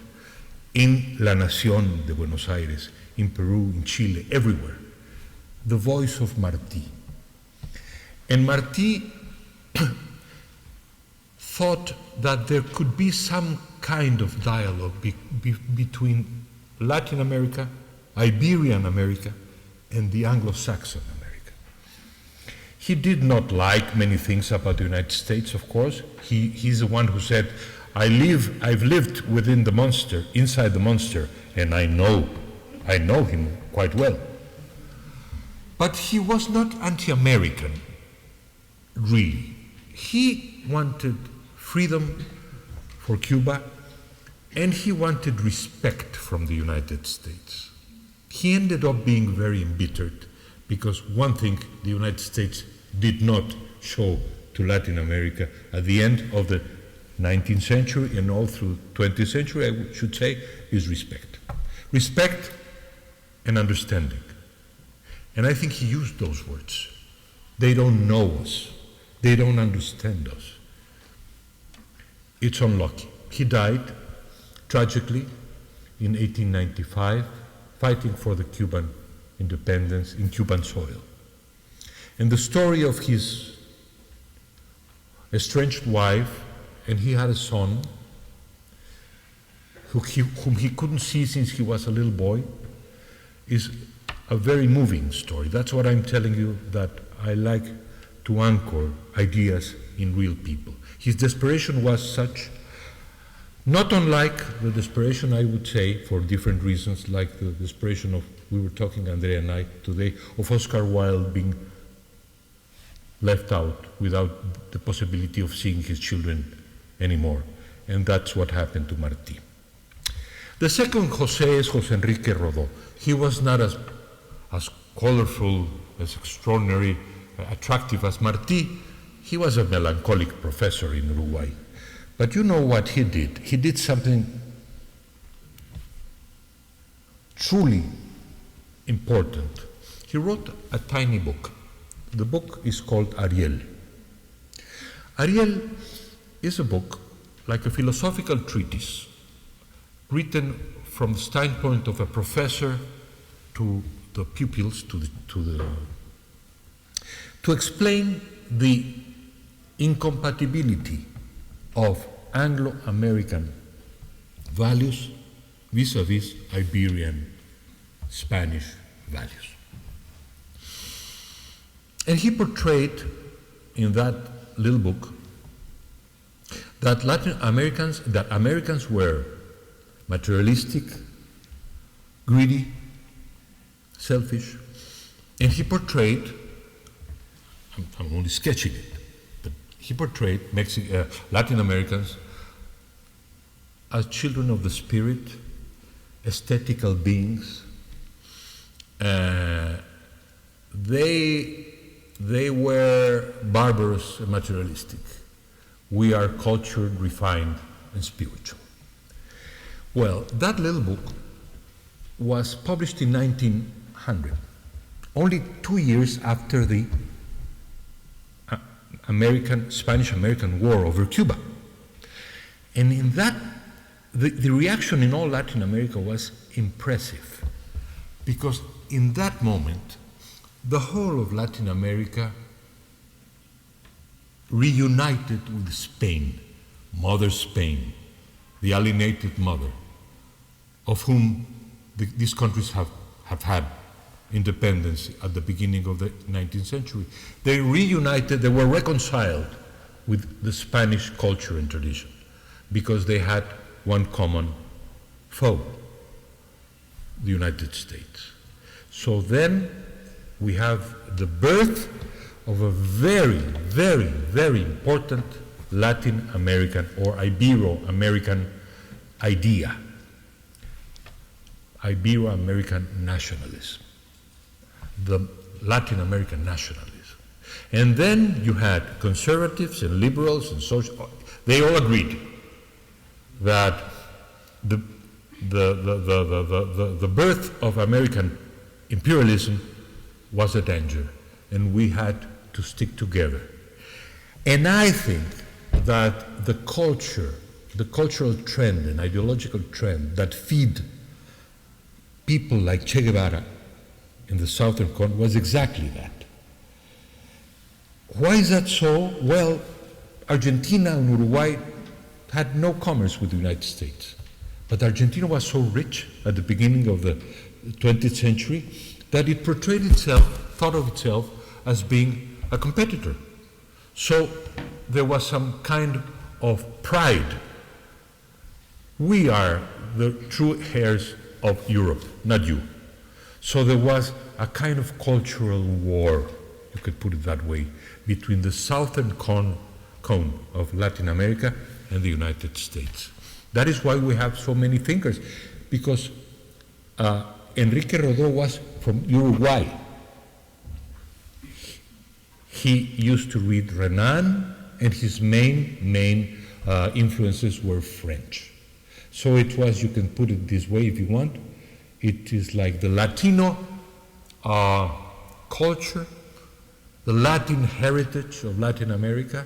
in La Nación de Buenos Aires, in Peru, in Chile, everywhere. The voice of Martí. And Martí thought that there could be some kind of dialogue between Latin America, Iberian America, and the Anglo-Saxon America. He did not like many things about the United States, of course. He's the one who said, I've lived within the monster, inside the monster, and I know him quite well. But he was not anti-American, really. He wanted freedom for Cuba, and he wanted respect from the United States. He ended up being very embittered because one thing the United States did not show to Latin America at the end of the 19th century and all through 20th century, I should say, is respect. Respect and understanding. And I think he used those words. They don't know us. They don't understand us. It's unlucky. He died, tragically, in 1895, fighting for the Cuban independence in Cuban soil. And the story of his estranged wife, and he had a son whom he couldn't see since he was a little boy, is a very moving story. That's what I'm telling you, that I like to anchor ideas in real people. His desperation was such, not unlike the desperation, I would say, for different reasons, like the desperation of, we were talking, Andrea and I, today, of Oscar Wilde being left out without the possibility of seeing his children anymore. And that's what happened to Martí. The second José is José Enrique Rodó. He was not as colorful, as extraordinary, attractive as Martí. He was a melancholic professor in Uruguay. But you know what he did? He did something truly important. He wrote a tiny book. The book is called Ariel. Ariel is a book like a philosophical treatise written from the standpoint of a professor to the pupils, to explain the incompatibility of Anglo-American values vis-a-vis Iberian, Spanish values. And he portrayed in that little book that Americans were materialistic, greedy, selfish, and he portrayed, I'm only sketching it, but he portrayed Latin Americans as children of the spirit, aesthetical beings. They were barbarous and materialistic. We are cultured, refined, and spiritual. Well, that little book was published in 1900, only 2 years after the Spanish-American War over Cuba. And in that, the reaction in all Latin America was impressive, because in that moment, the whole of Latin America reunited with Spain, Mother Spain, the alienated mother, of whom these countries have had independence at the beginning of the 19th century. They reunited, they were reconciled with the Spanish culture and tradition because they had one common foe, the United States. So then we have the birth of a very, very, very important Latin American or Ibero-American idea, Ibero-American nationalism, the Latin American nationalism. And then you had conservatives and liberals and social, they all agreed that the birth of American imperialism was a danger, and we had to stick together. And I think that the cultural trend and ideological trend that feed people like Che Guevara in the Southern Cone was exactly that. Why is that so? Well, Argentina and Uruguay had no commerce with the United States. But Argentina was so rich at the beginning of the 20th century that it portrayed itself, thought of itself as being a competitor. So there was some kind of pride. We are the true heirs of Europe, not you. So there was a kind of cultural war, you could put it that way, between the southern cone of Latin America and the United States. That is why we have so many thinkers, because Enrique Rodó was from Uruguay. He used to read Renan, and his main influences were French. So it was, you can put it this way if you want, it is like the Latino culture, the Latin heritage of Latin America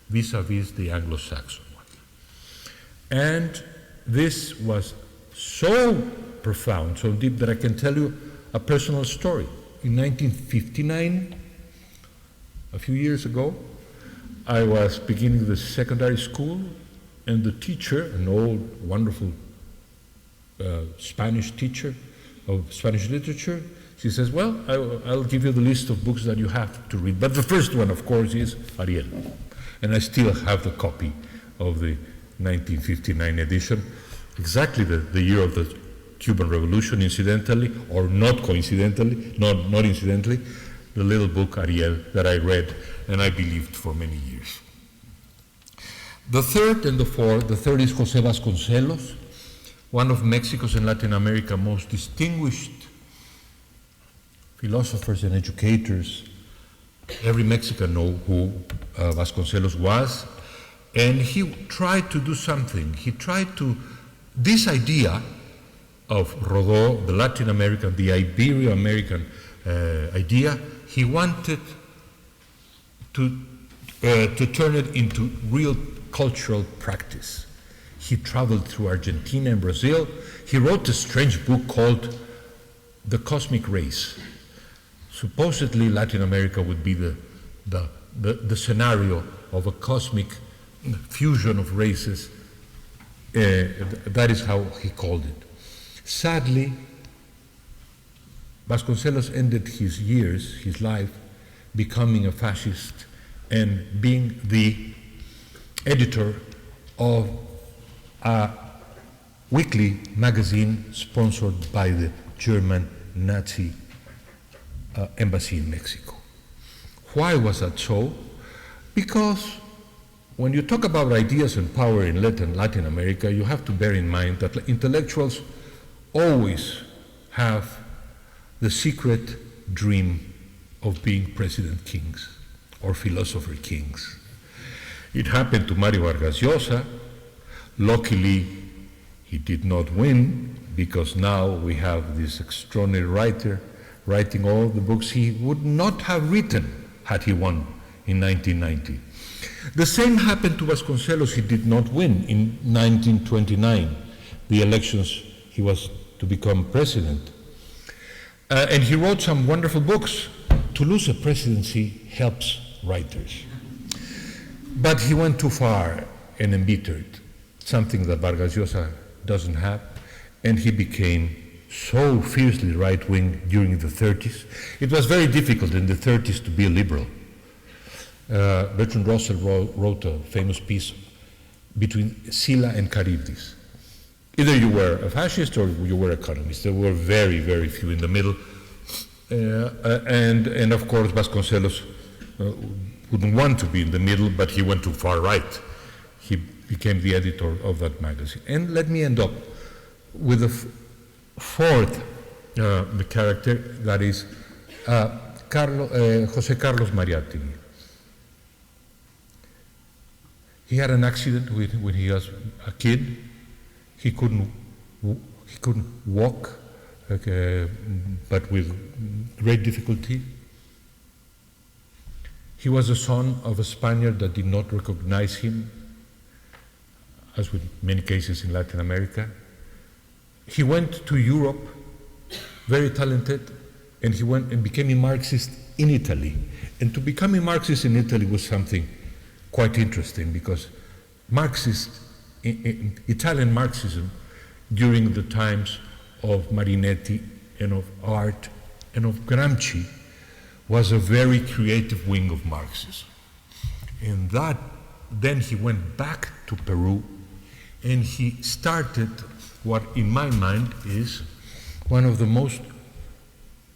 vis-a-vis the Anglo-Saxon one. And this was so profound, so deep, that I can tell you a personal story. In 1959, a few years ago, I was beginning the secondary school, and the teacher, an old, wonderful Spanish teacher of Spanish literature, she says, well, I'll give you the list of books that you have to read. But the first one, of course, is Ariel. And I still have the copy of the 1959 edition, exactly the year of the Cuban Revolution, incidentally, or not coincidentally, not incidentally, the little book Ariel that I read and I believed for many years. The third and the fourth, the third is José Vasconcelos, one of Mexico's and Latin America's most distinguished philosophers and educators. Every Mexican knows who Vasconcelos was, and he tried to do something. He tried to, this idea of Rodó, the Latin American, the Ibero-American idea, he wanted to turn it into real cultural practice. He traveled through Argentina and Brazil. He wrote a strange book called The Cosmic Race. Supposedly Latin America would be the scenario of a cosmic fusion of races. That is how he called it. Sadly, Vasconcelos ended his years, his life, becoming a fascist and being the editor of a weekly magazine sponsored by the German Nazi embassy in Mexico. Why was that so? Because when you talk about ideas and power in Latin America, you have to bear in mind that intellectuals always have the secret dream of being president kings or philosopher kings. It happened to Mario Vargas Llosa. Luckily, he did not win, because now we have this extraordinary writer writing all the books he would not have written had he won in 1990. The same happened to Vasconcelos. He did not win in 1929, the elections he was to become president. And he wrote some wonderful books. To lose a presidency helps writers. But he went too far and embittered, something that Vargas Llosa doesn't have, and he became so fiercely right-wing during the 30s. It was very difficult in the 30s to be a liberal. Bertrand Russell wrote a famous piece between Sila and Charybdis. Either you were a fascist or you were a communist. There were very, very few in the middle. And of course, Vasconcelos wouldn't want to be in the middle, but he went to far right. He became the editor of that magazine. And let me end up with a fourth character, that is José Carlos Mariátegui. He had an accident when he was a kid. He couldn't walk, but with great difficulty. He was the son of a Spaniard that did not recognize him, as with many cases in Latin America. He went to Europe, very talented, and he went and became a Marxist in Italy. And to become a Marxist in Italy was something quite interesting, because Italian Marxism during the times of Marinetti and of Art and of Gramsci was a very creative wing of Marxism. And then he went back to Peru and he started what in my mind is one of the most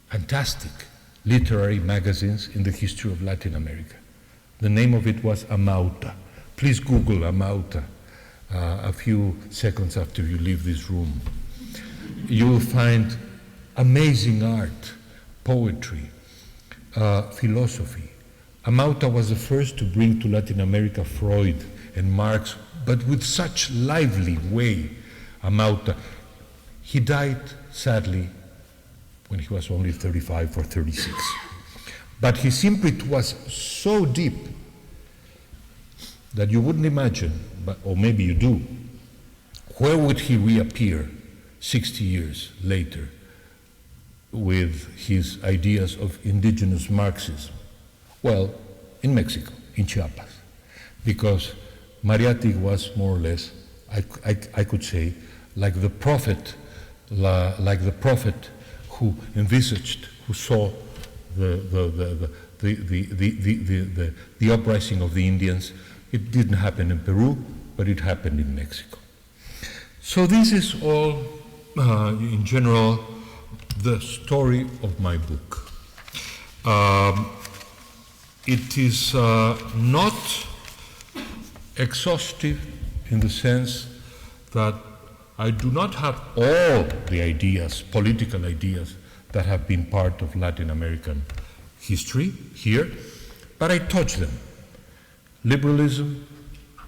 fantastic literary magazines in the history of Latin America. The name of it was Amauta. Please Google Amauta a few seconds after you leave this room. You will find amazing art, poetry, philosophy. Amauta was the first to bring to Latin America Freud and Marx, but with such lively way. Amauta, he died sadly when he was only 35 or 36. But his imprint was so deep that you wouldn't imagine, or maybe you do, where would he reappear 60 years later with his ideas of indigenous Marxism? Well, in Mexico, in Chiapas, because Mariátegui was more or less, I could say, like the prophet who envisaged, who saw the uprising of the Indians. It didn't happen in Peru, but it happened in Mexico. So this is all, in general, the story of my book. It is not exhaustive in the sense that I do not have all the ideas, political ideas, that have been part of Latin American history here, but I touch them. Liberalism,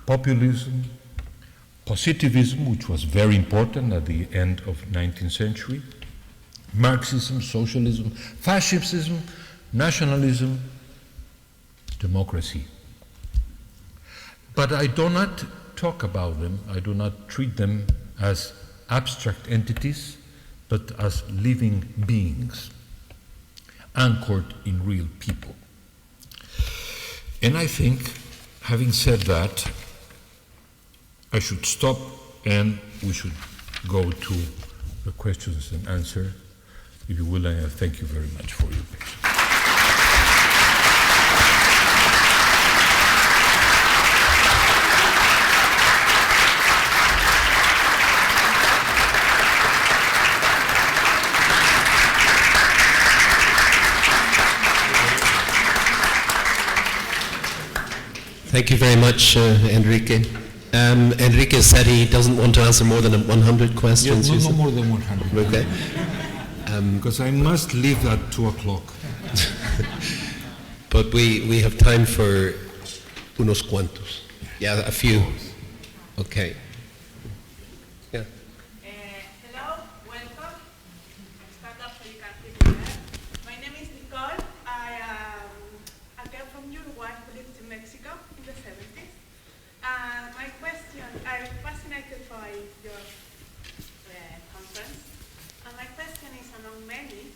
populism, positivism, which was very important at the end of 19th century, Marxism, socialism, fascism, nationalism, democracy. But I do not talk about them, I do not treat them as abstract entities, but as living beings, anchored in real people. And I think, having said that, I should stop and we should go to the questions and answers. If you will, I thank you very much for your patience. Thank you very much, Enrique. Enrique said he doesn't want to answer more than 100 questions. Yes, no more than 100. Okay. Because I must leave at 2 o'clock. But we have time for unos cuantos. Yeah, a few. Okay. Yeah. Hello, welcome. Stand up so you can see me there. My name is Nicole. I came from Uruguay, who lived in Mexico in the 70s. My question, I'm fascinated by your conference. And my question is, among many,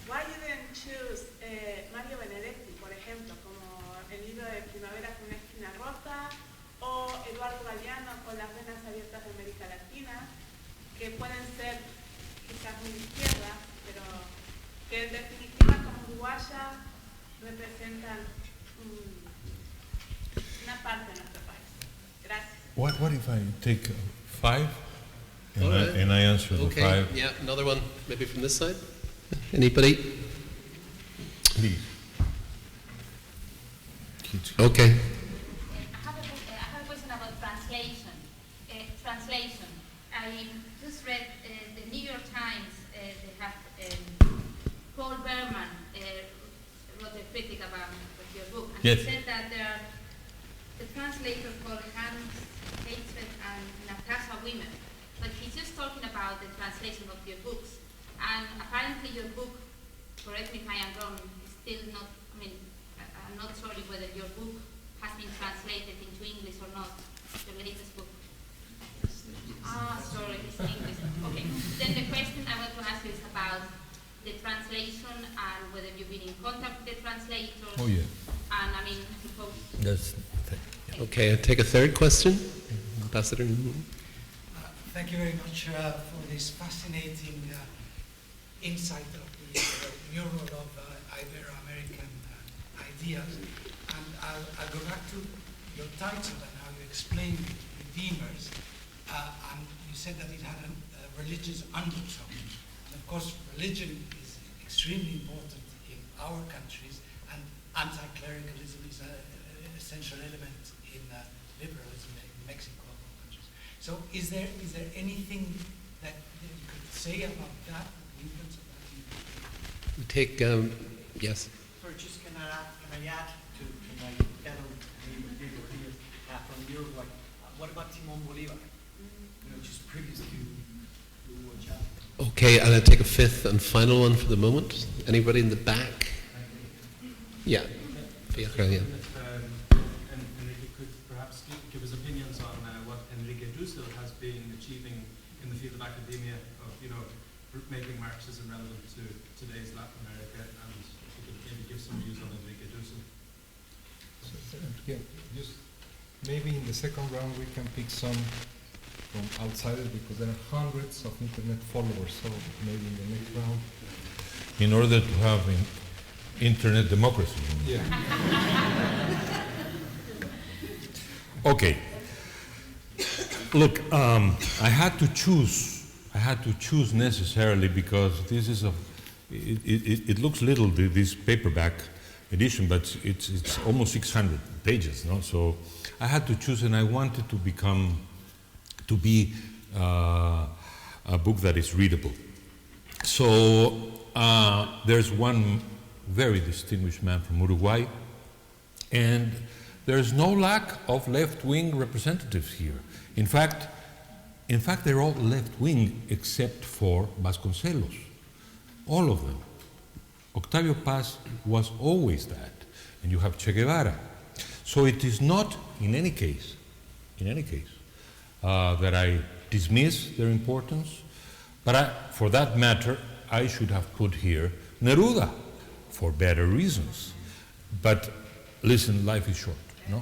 why you didn't choose Mario Benedetti, por ejemplo, como el libro de Primavera con una esquina rota, o Eduardo Galeano con las venas abiertas de América Latina, que pueden ser quizás muy de izquierda, pero que en definitiva como uruguaya representan una parte de nuestro país. Gracias. What if I take 5 and I answer the 5? Yeah, another one, maybe from this side. Anybody? Please. Okay. I have a question about translation. Translation. I just read the New York Times. They have Paul Berman wrote a critic about your book, and Yes. he said that the translator called Hans Hatred and Natasha Wimmer, but he's just talking about the translation of your books. And apparently your book, correct me if I am wrong, is still not, I mean, I'm not sure whether your book has been translated into English or not, the latest book. Sorry, it's English. Okay. Then the question I want to ask you is about the translation and whether you've been in contact with the translators. Oh, yeah. And I mean, suppose. That's Okay, I'll take a third question. Ambassador. Thank you very much for this fascinating insight of the mural of Ibero-American ideas. And I'll go back to your title and how you explained Redeemers. And you said that it had a religious undertone. And of course, religion is extremely important in our countries, and anti-clericalism is an essential element in liberalism in Mexico and other countries. So is there anything that you could say about that, the influence of that? We take, yes. Sorry, just can I add to my fellow neighbor here from Uruguay? What about Simón Bolívar? Just previous to Hugo Chávez. Okay, and I'll take a fifth and final one for the moment. Anybody in the back? Yeah. Yeah. Enique could perhaps give his opinions on what Enrique Dussel has been achieving in the field of academia, of making Marxism relevant to today's Latin America, and he could maybe give some views on Enrique Dussel. Yeah, just maybe in the second round we can pick some from outsiders, because there are hundreds of internet followers, so maybe in the next round. in order to have internet democracy. Yeah. Okay. Look, I had to choose necessarily, because this is it looks little, this paperback edition, but it's almost 600 pages, no? So I had to choose, and I wanted to be a book that is readable. So there's one very distinguished man from Uruguay, and there's no lack of left-wing representatives here. In fact, they're all left-wing except for Vasconcelos, all of them. Octavio Paz was always that, and you have Che Guevara. So it is not, in any case, that I dismiss their importance, but for that matter, I should have put here Neruda, for better reasons. But listen, life is short, no?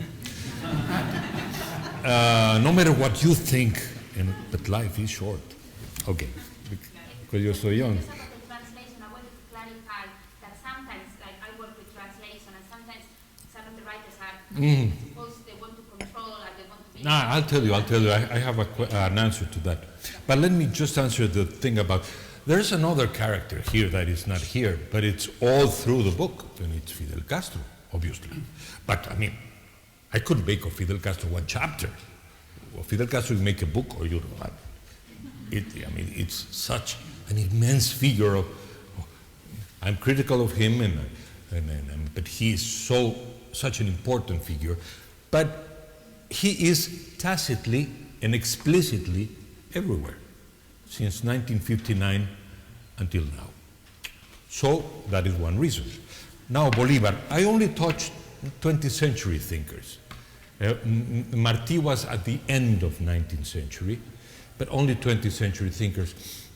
No matter what you think, but life is short. Okay, because you're so young. Just about the translation, I wanted to clarify that sometimes, like I work with translation, and sometimes some of the writers are supposed they want to control and they want to be. Nah, I'll tell you. I have an answer to that. But let me just answer the thing about. There's another character here that is not here, but it's all through the book, and it's Fidel Castro, obviously. But I mean, I couldn't make of Fidel Castro one chapter. Well, Fidel Castro would make a book, or you don't have it. I mean, it's such an immense figure of. I'm critical of him, but he is such an important figure. But he is tacitly and explicitly everywhere since 1959 until now. So that is one reason. Now Bolívar, I only touched 20th century thinkers. Martí was at the end of 19th century, but only 20th century thinkers.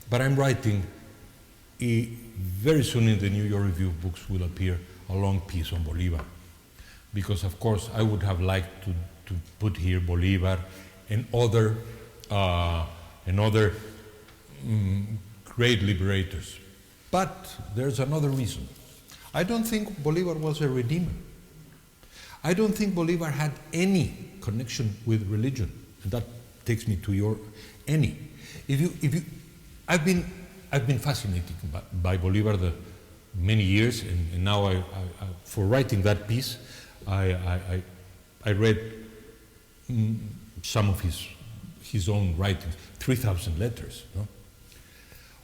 But I'm writing, very soon in the New York Review of Books will appear a long piece on Bolívar. Because of course I would have liked to put here Bolívar and other great liberators. But there's another reason. I don't think Bolívar was a redeemer. I don't think Bolívar had any connection with religion. And that takes me to your any. I've been fascinated by Bolívar the many years, and now for writing that piece, I read some of his own writings, 3,000 letters. No?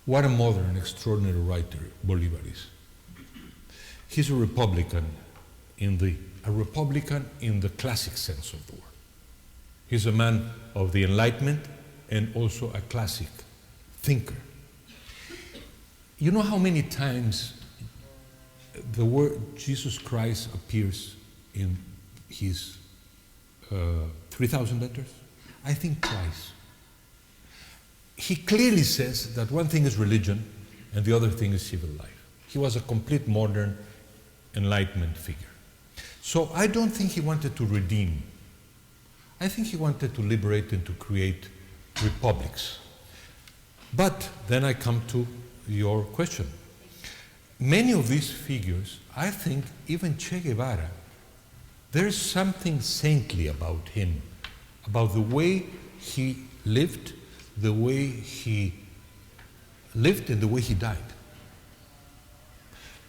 What a modern, extraordinary writer Bolivar is. He's a Republican in the classic sense of the word. He's a man of the Enlightenment and also a classic thinker. You know how many times the word Jesus Christ appears in his 3,000 letters? I think twice. He clearly says that one thing is religion and the other thing is civil life. He was a complete modern Enlightenment figure. So I don't think he wanted to redeem. I think he wanted to liberate and to create republics. But then I come to your question. Many of these figures, I think even Che Guevara, there's something saintly about him, about the way he lived, and the way he died,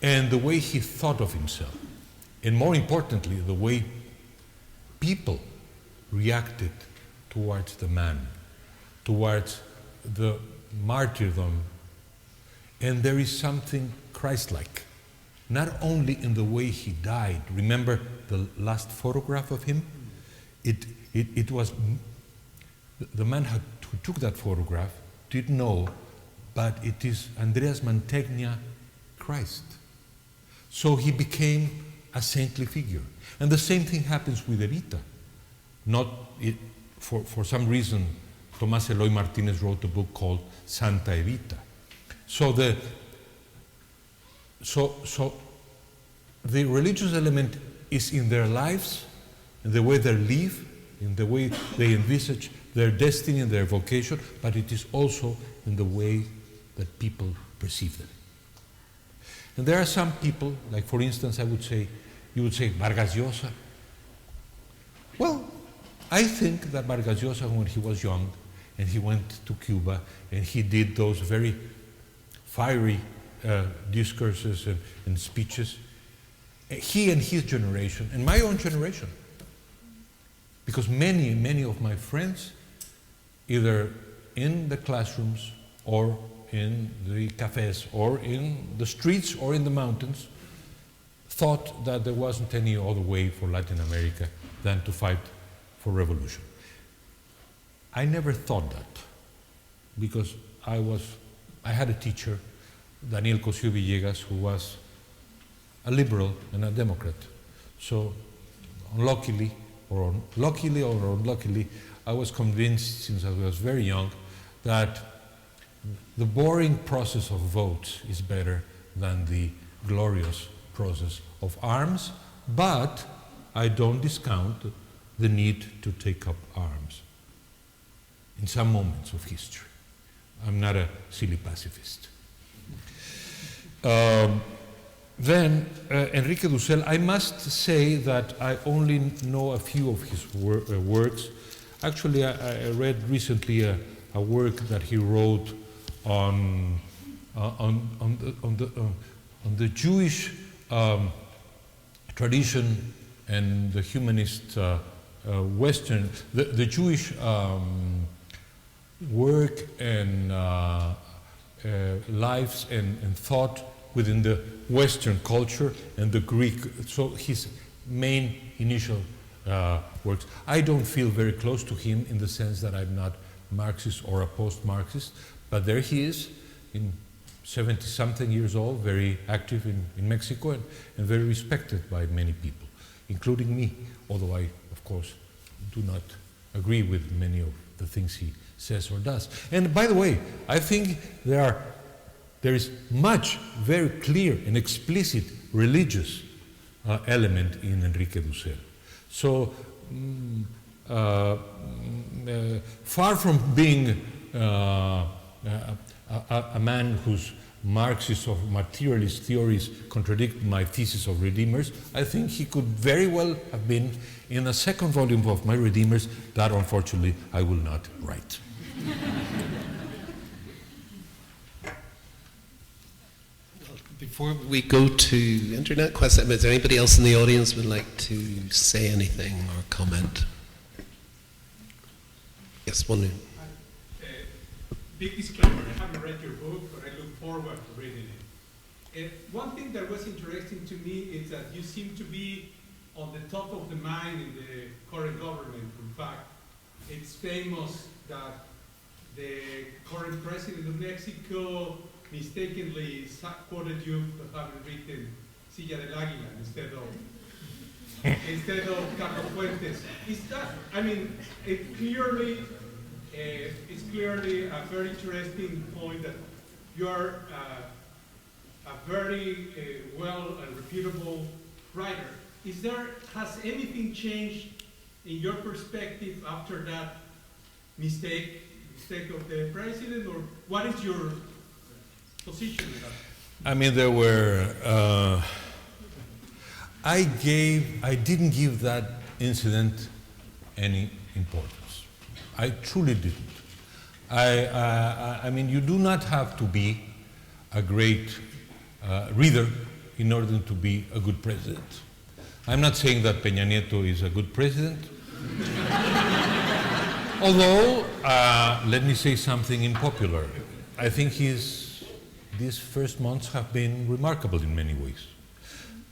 and the way he thought of himself, and more importantly, the way people reacted towards the man, towards the martyrdom. And there is something Christ-like, not only in the way he died. Remember the last photograph of him? It was, the man who took that photograph didn't know, but it is Andreas Mantegna Christ. So he became a saintly figure. And the same thing happens with Evita. For some reason, Tomás Eloy Martínez wrote a book called Santa Evita. So the religious element is in their lives, in the way they live, in the way they envisage their destiny and their vocation, but it is also in the way that people perceive them. And there are some people, like for instance, you would say Vargas Llosa. Well, I think that Vargas Llosa, when he was young, and he went to Cuba, and he did those very fiery discourses and speeches, he and his generation, and my own generation, because many of my friends, either in the classrooms or in the cafes or in the streets or in the mountains, thought that there wasn't any other way for Latin America than to fight for revolution. I never thought that, because I had a teacher, Daniel Cosío Villegas, who was a liberal and a Democrat. So luckily or unluckily, I was convinced since I was very young that the boring process of votes is better than the glorious process of arms, but I don't discount the need to take up arms in some moments of history. I'm not a silly pacifist. Then Enrique Dussel, I must say that I only know a few of his works. Actually, I read recently a work that he wrote on the Jewish tradition and the humanist Western, the Jewish work and lives and thought within the Western culture and the Greek. So his main initial works. I don't feel very close to him in the sense that I'm not Marxist or a post-Marxist, but there he is in 70-something years old, very active in Mexico and very respected by many people, including me, although I, of course, do not agree with many of the things he says or does. And by the way, I think there is much very clear and explicit religious element in Enrique Dussel. So far from being a man whose Marxist or materialist theories contradict my thesis of Redeemers, I think he could very well have been in a second volume of my Redeemers that unfortunately I will not write. Before we go to internet questions, is there anybody else in the audience would like to say anything or comment? Yes, one. Big disclaimer, I haven't read your book, but I look forward to reading it. One thing that was interesting to me is that you seem to be on the top of the mind in the current government. In fact, it's famous that the current president of Mexico mistakenly quoted you for having written Silla del Águila instead of Carlos Fuentes. Is that, I mean, it's clearly a very interesting point that you are a very well and reputable writer. Has anything changed in your perspective after that mistake of the president, or what is your position in that? I mean, there were, I didn't give that incident any importance. I truly didn't. I mean, you do not have to be a great reader in order to be a good president. I'm not saying that Peña Nieto is a good president. Although, let me say something unpopular. I think these first months have been remarkable in many ways.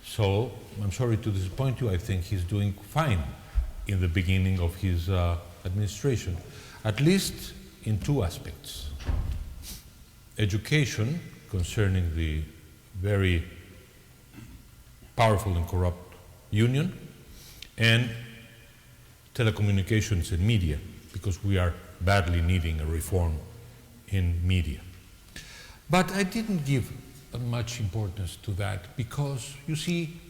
So, I'm sorry to disappoint you, I think he's doing fine in the beginning of his administration, at least in two aspects. Education, concerning the very powerful and corrupt union, and telecommunications and media, because we are badly needing a reform in media. But I didn't give much importance to that because, you see,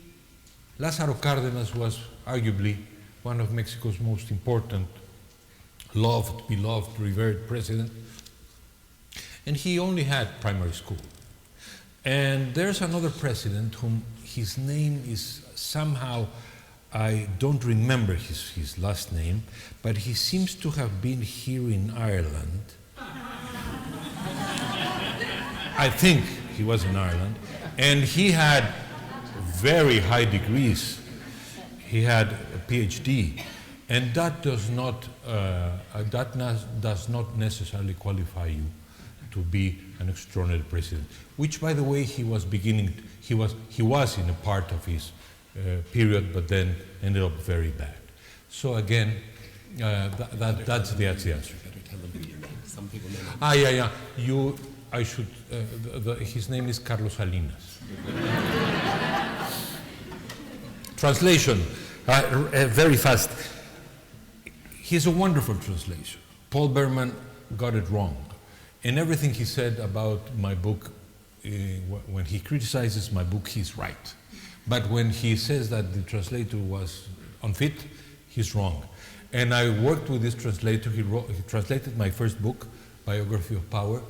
Lázaro Cárdenas was arguably one of Mexico's most important, loved, beloved, revered president, and he only had primary school. And there's another president whom his name is somehow, I don't remember his last name, but he seems to have been here in Ireland. I think he was in Ireland, and he had very high degrees. He had a PhD, and that does not necessarily qualify you to be an extraordinary president. Which, by the way, he was in a part of his period, but then ended up very bad. So again, that's the answer. Some people know. Yeah. His name is Carlos Salinas. Translation, very fast. He's a wonderful translation. Paul Berman got it wrong. And everything he said about my book, when he criticizes my book, he's right. But when he says that the translator was unfit, he's wrong. And I worked with this translator. He translated my first book, Biography of Power,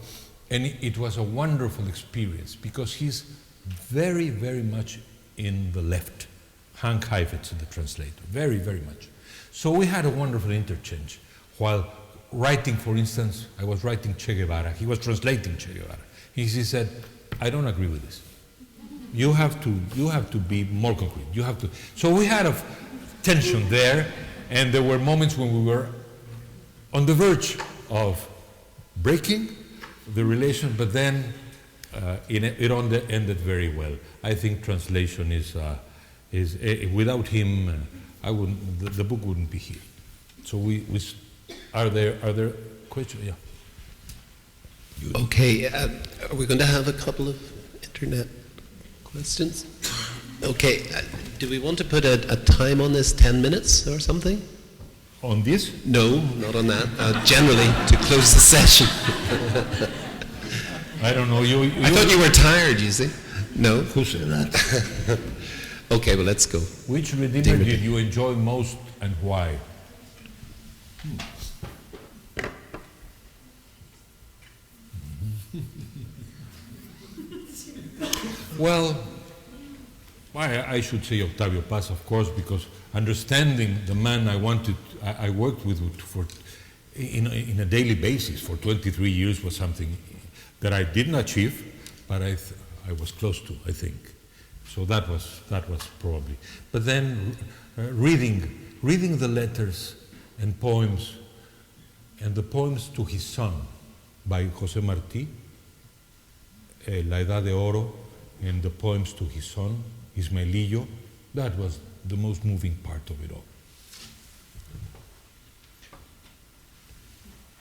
and it was a wonderful experience because he's very, very much in the left. Hank Heifetz, the translator, very, very much. So we had a wonderful interchange. While writing, for instance, I was writing Che Guevara. He was translating Che Guevara. He said, I don't agree with this. You have to be more concrete. You have to. So we had a tension there, and there were moments when we were on the verge of breaking the relation, but then it ended very well. I think translation is without him, the book wouldn't be here. So are there questions? Yeah. Okay, are we going to have a couple of internet questions? Okay, do we want to put a time on this, 10 minutes or something? On this? No, not on that. Generally, to close the session. I don't know. I thought you were tired, you see. No? Who said that? Okay, well, let's go. Which Redeemer did you enjoy most and why? Well, I should say Octavio Paz, of course, because understanding the man I worked with in a daily basis for 23 years was something that I didn't achieve, but I I was close to, I think. So that was probably. But then reading the letters and poems, and the poems to his son by José Martí, La Edad de Oro, and the poems to his son, Ismaelillo, that was the most moving part of it all.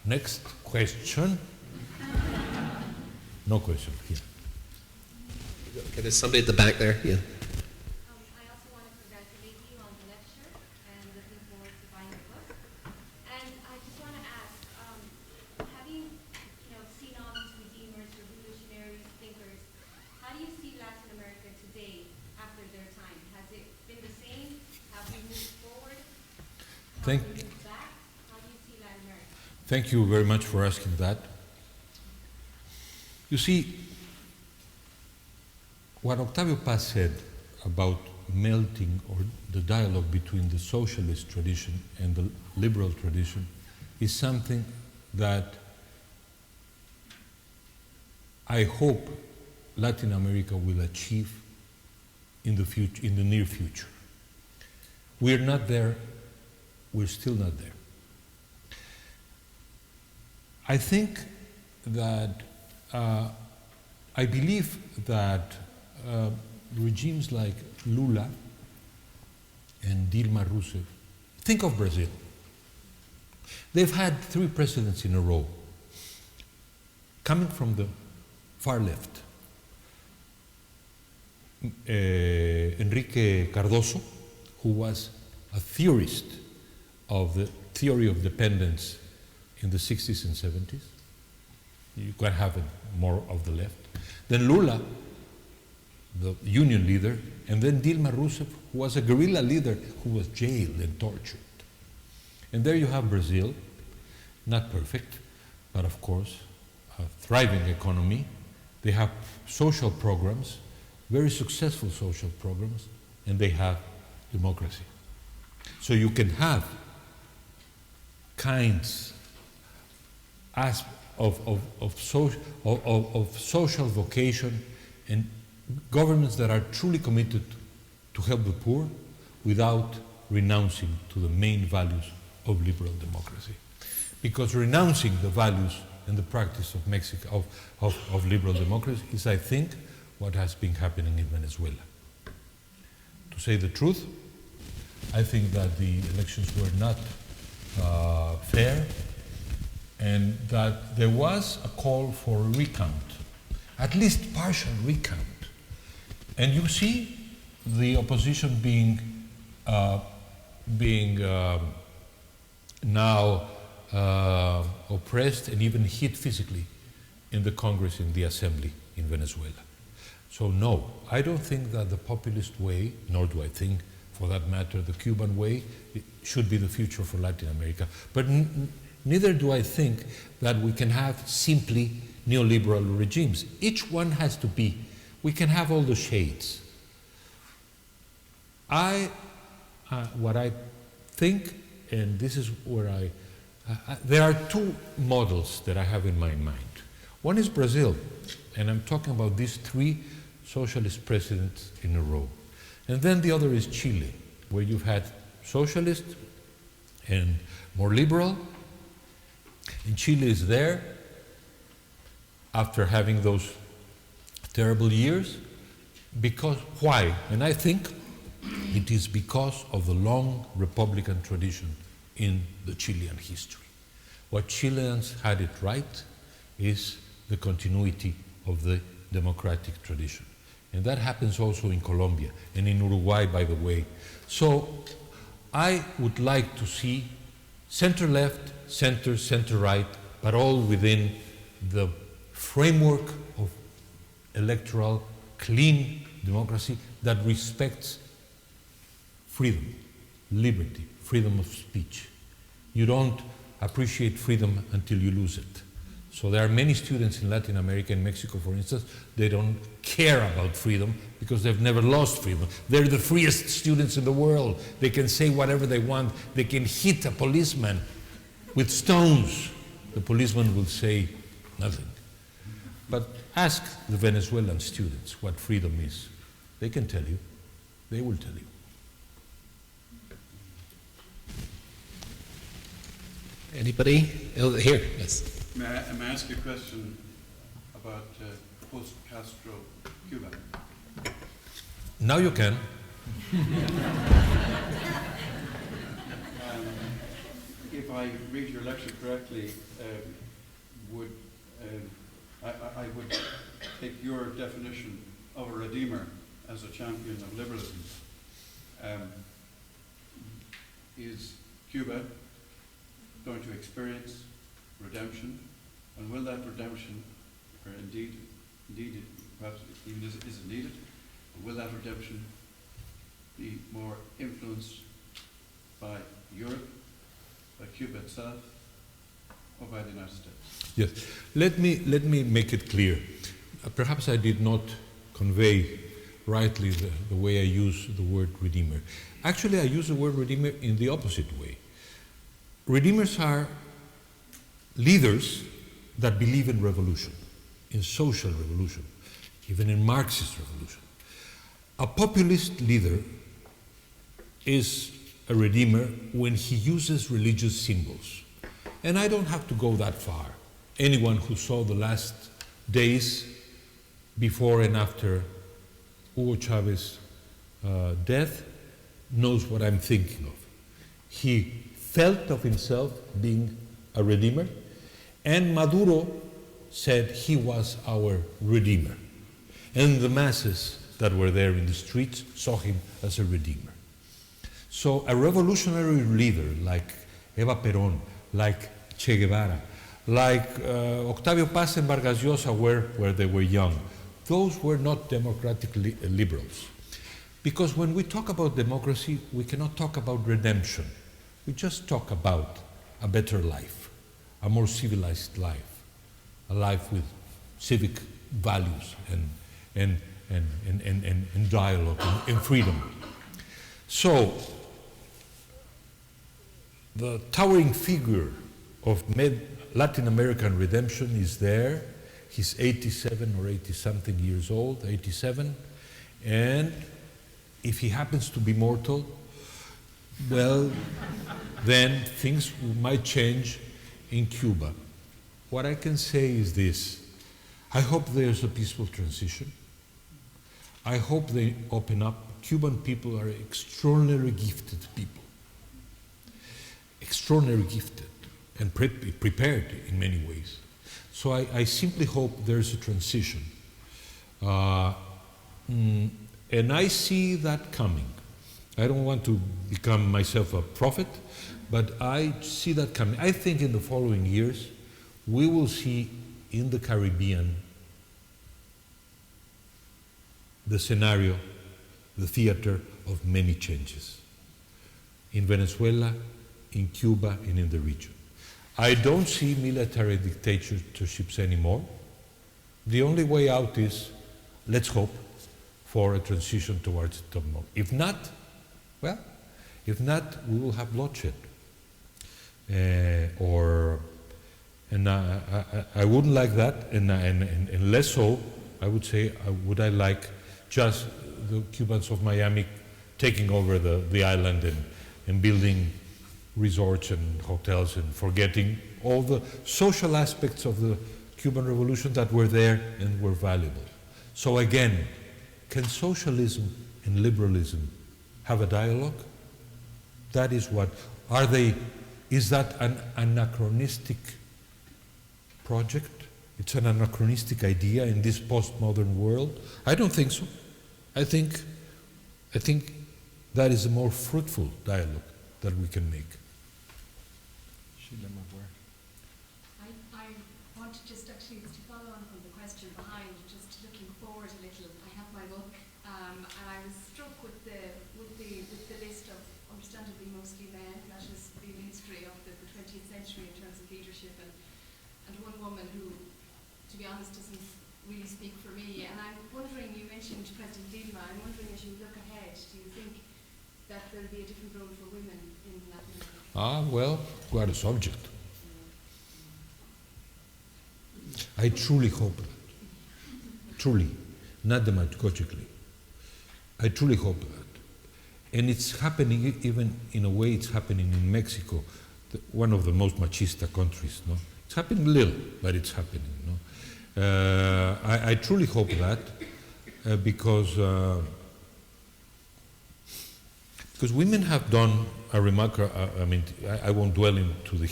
Next question. No question here. Okay, there's somebody at the back there. Yeah. I also want to congratulate you on the lecture and looking forward to buying the book. And I just want to ask, having seen all these redeemers, revolutionaries, thinkers, how do you see Latin America today after their time? Has it been the same? Have we moved forward? Have we moved back? How do you see Latin America? Thank you very much for asking that. You see, what Octavio Paz said about melting or the dialogue between the socialist tradition and the liberal tradition is something that I hope Latin America will achieve in the future, in the near future. We're not there, we're still not there. I think that I believe that regimes like Lula and Dilma Rousseff, think of Brazil. They've had 3 presidents in a row coming from the far left. Enique Cardoso, who was a theorist of the theory of dependence in the 60s and 70s. You can have it more of the left. Then Lula, the union leader, and then Dilma Rousseff, who was a guerrilla leader who was jailed and tortured. And there you have Brazil, not perfect, but of course, a thriving economy. They have social programs, very successful social programs, and they have democracy. So you can have kinds of social vocation and governments that are truly committed to help the poor without renouncing to the main values of liberal democracy. Because renouncing the values and the practice of Mexico, of liberal democracy is, I think, what has been happening in Venezuela. To say the truth, I think that the elections were not fair, and that there was a call for a recount, at least partial recount. And you see the opposition being now oppressed and even hit physically in the Congress, in the Assembly in Venezuela. So no, I don't think that the populist way, nor do I think, for that matter, the Cuban way, should be the future for Latin America. But neither do I think that we can have simply neoliberal regimes. Each one has to be. We can have all the shades. What I think, and this is where there are 2 models that I have in my mind. One is Brazil, and I'm talking about these 3 socialist presidents in a row. And then the other is Chile, where you've had socialist and more liberal. And Chile is there after having those terrible years. Because, why? And I think it is because of the long Republican tradition in the Chilean history. What Chileans had it right is the continuity of the democratic tradition. And that happens also in Colombia and in Uruguay, by the way. So I would like to see center-left, center-right, but all within the framework of electoral, clean democracy that respects freedom, liberty, freedom of speech. You don't appreciate freedom until you lose it. So there are many students in Latin America and Mexico, for instance, they don't care about freedom because they've never lost freedom. They're the freest students in the world. They can say whatever they want. They can hit a policeman with stones. The policeman will say nothing. But ask the Venezuelan students what freedom is. They can tell you. They will tell you. Anybody? Oh, here, yes. May I ask you a question about post-Castro Cuba? Now you can. If I read your lecture correctly, I would take your definition of a redeemer as a champion of liberalism. Is Cuba going to experience redemption, and will that redemption, or indeed perhaps even is it needed, will that redemption be more influenced by Europe, by Cuba itself, or by the United States? Yes. Let me make it clear. Perhaps I did not convey rightly the way I use the word redeemer. Actually, I use the word redeemer in the opposite way. Redeemers are leaders that believe in revolution, in social revolution, even in Marxist revolution. A populist leader is a redeemer when he uses religious symbols. And I don't have to go that far. Anyone who saw the last days before and after Hugo Chávez's death knows what I'm thinking of. He felt of himself being a redeemer, and Maduro said he was our redeemer. And the masses that were there in the streets saw him as a redeemer. So a revolutionary leader like Eva Perón, like Che Guevara, like Octavio Paz and Vargas Llosa were where they were young, those were not democratic liberals. Because when we talk about democracy, we cannot talk about redemption. We just talk about a better life, a more civilized life, a life with civic values and dialogue and freedom. So, the towering figure of Latin American redemption is there. He's 87 or 80-something years old, 87, and if he happens to be mortal, well, then things might change in Cuba. What I can say is this: I hope there's a peaceful transition. I hope they open up. Cuban people are extraordinarily gifted people. Extraordinarily gifted and prepared in many ways. So I simply hope there's a transition. And I see that coming. I don't want to become myself a prophet, but I see that coming. I think in the following years, we will see in the Caribbean the scenario, the theater of many changes. In Venezuela, in Cuba, and in the region. I don't see military dictatorships anymore. The only way out is, let's hope, for a transition towards democracy. If not, well, if not, we will have bloodshed. And I wouldn't like that, and less so, I would say, would I like just the Cubans of Miami taking over the island and building resorts and hotels and forgetting all the social aspects of the Cuban Revolution that were there and were valuable. So again, can socialism and liberalism have a dialogue? That is what, is that an anachronistic project? It's an anachronistic idea in this postmodern world? I don't think so. I think that is a more fruitful dialogue that we can make. I want to just actually to follow on from the question behind, just looking forward a little. I have my book, and I was struck with the list of understandably mostly men. That has been the history of the 20th century in terms of leadership, and one woman who, to be honest, doesn't really speak for me. And I'm wondering, you mentioned President Dilma. I'm wondering, as you look ahead, do you think that there'll be a different role for women in Latin America? Well, quite a subject. I truly hope that. truly, not demagogically. I truly hope that. And it's happening, even in a way, it's happening in Mexico, one of the most machista countries. No? It's happening little, but it's happening. No? I truly hope that because women have done a remarkable, I mean, I won't dwell into the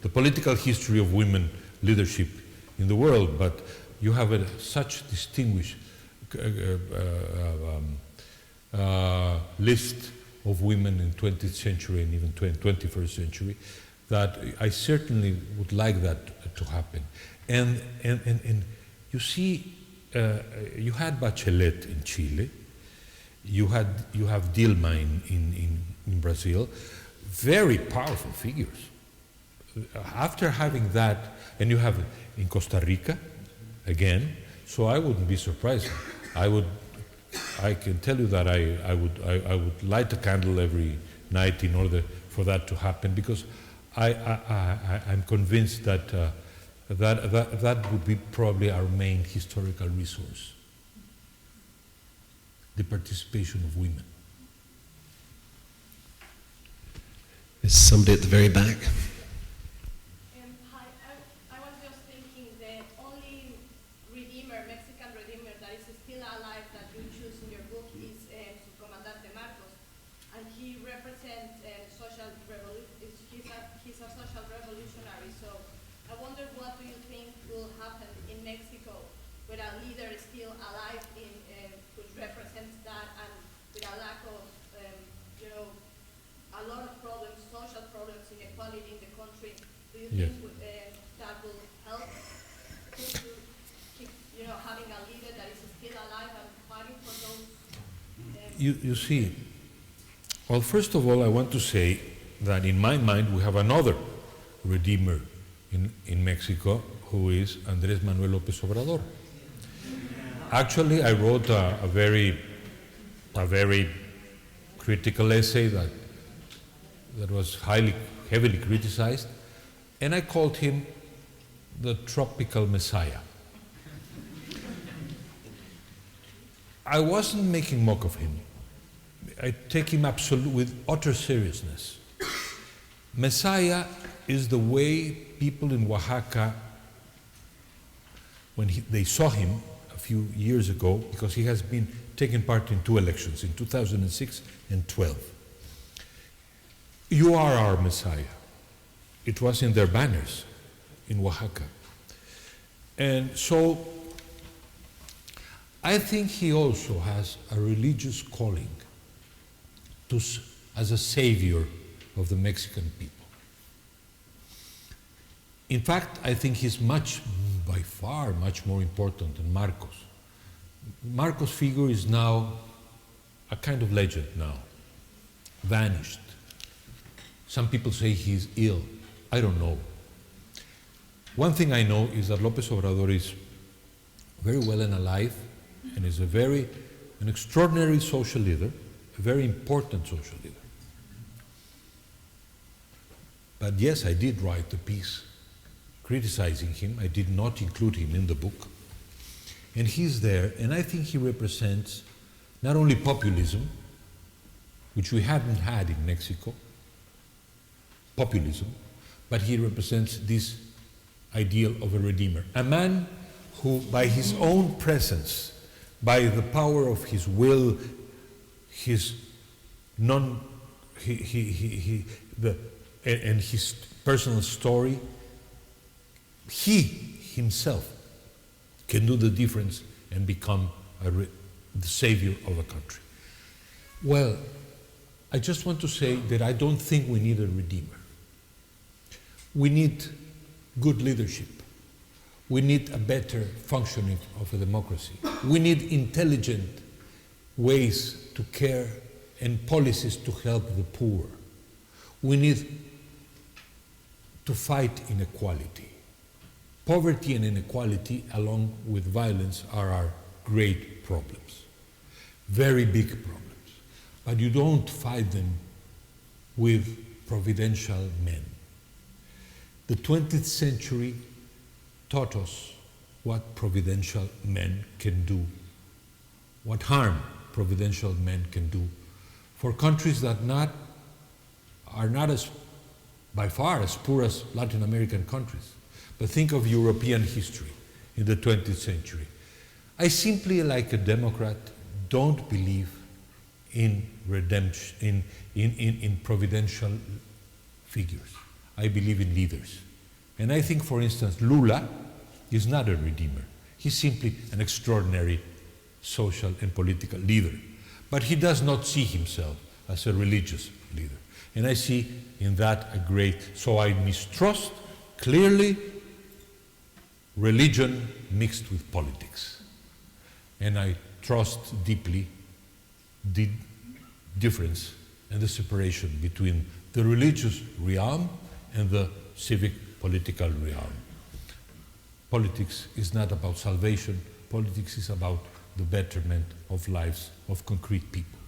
political history of women leadership in the world, but you have such distinguished list of women in 20th century and even 21st century that I certainly would like that to happen. And you see, you had Bachelet in Chile, you have Dilma in Brazil, very powerful figures. After having that, and you have in Costa Rica, again, so I wouldn't be surprised. I can tell you that I would light a candle every night in order for that to happen, because I'm convinced that that would be probably our main historical resource, the participation of women. There's somebody at the very back. Hi, I was just thinking the only redeemer, Mexican redeemer that is still alive that you choose in your book is Comandante Marcos, and he represents social revolution. He's a social revolutionary. So I wonder, what do you think will happen in Mexico with a leader still alive which represents that, and with a lack of a lot of problems, social problems, inequality in the country? Do you think that will help to keep, having a leader that is still alive and fighting for those? You see, well, first of all, I want to say that in my mind we have another redeemer in Mexico, who is Andrés Manuel López Obrador. Actually, I wrote a very critical essay that was heavily criticized, and I called him the tropical messiah. I wasn't making mock of him. I take him with utter seriousness. Messiah is the way people in Oaxaca, when they saw him a few years ago, because he has been taking part in 2 elections, in 2006 and 12. You are our Messiah. It was in their banners in Oaxaca. And so I think he also has a religious calling as a savior of the Mexican people. In fact, I think he's by far much more important than Marcos. Marcos' figure is now a kind of legend now, vanished. Some people say he's ill. I don't know. One thing I know is that López Obrador is very well and alive, and is an extraordinary social leader, a very important social leader. But yes, I did write the piece criticizing him. I did not include him in the book. And he's there, and I think he represents not only populism, which we haven't had in Mexico, populism, but he represents this ideal of a redeemer. A man who, by his own presence, by the power of his will, and his personal story, he himself can do the difference and become the savior of a country. Well, I just want to say that I don't think we need a redeemer. We need good leadership. We need a better functioning of a democracy. We need intelligent ways to care and policies to help the poor. We need to fight inequality. Poverty and inequality, along with violence, are our great problems, very big problems. But you don't fight them with providential men. The 20th century taught us what providential men can do, what harm providential men can do for countries that are not as, by far, as poor as Latin American countries. But think of European history in the 20th century. I simply, like a Democrat, don't believe in redemption, in providential figures. I believe in leaders. And I think, for instance, Lula is not a redeemer. He's simply an extraordinary social and political leader. But he does not see himself as a religious leader. And I see in that a great, so I mistrust clearly religion mixed with politics. And I trust deeply the difference and the separation between the religious realm and the civic political realm. Politics is not about salvation. Politics is about the betterment of lives of concrete people.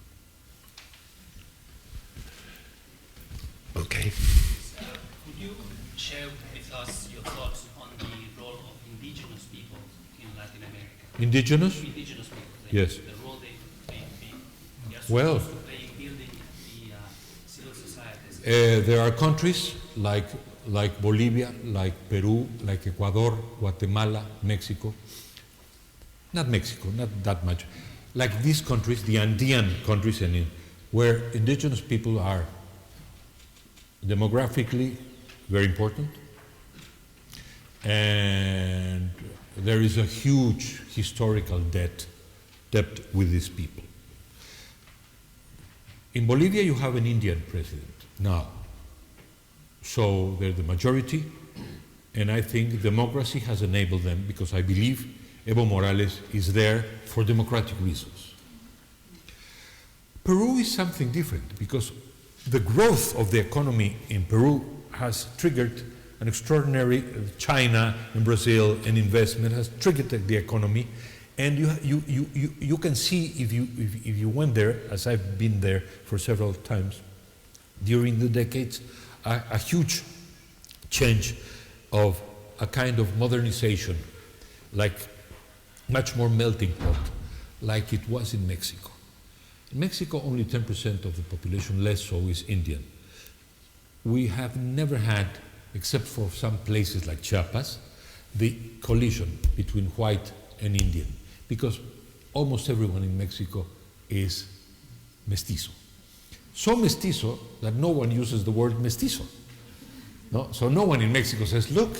Okay. Could you share with us your thoughts on the role of indigenous people in Latin America? Indigenous? Indigenous people. Yes. The role they are supposed Well, to play in building the civil societies. there are countries like Bolivia, like Peru, like Ecuador, Guatemala, Mexico. Not Mexico, not that much. Like these countries, the Andean countries, where indigenous people are demographically very important, and there is a huge historical debt with these people. In Bolivia, you have an Indian president now, so they're the majority, and I think democracy has enabled them, because I believe Evo Morales is there for democratic reasons. Peru is something different, because the growth of the economy in Peru has triggered an extraordinary, China and Brazil and investment has triggered the economy, and you can see if you went there, as I've been there for several times during the decades, a huge change of a kind of modernization, like much more melting pot, like it was in Mexico. In Mexico, only 10% of the population, less so, is Indian. We have never had, except for some places like Chiapas, the collision between white and Indian, because almost everyone in Mexico is mestizo. So mestizo that no one uses the word mestizo. No? So no one in Mexico says, look,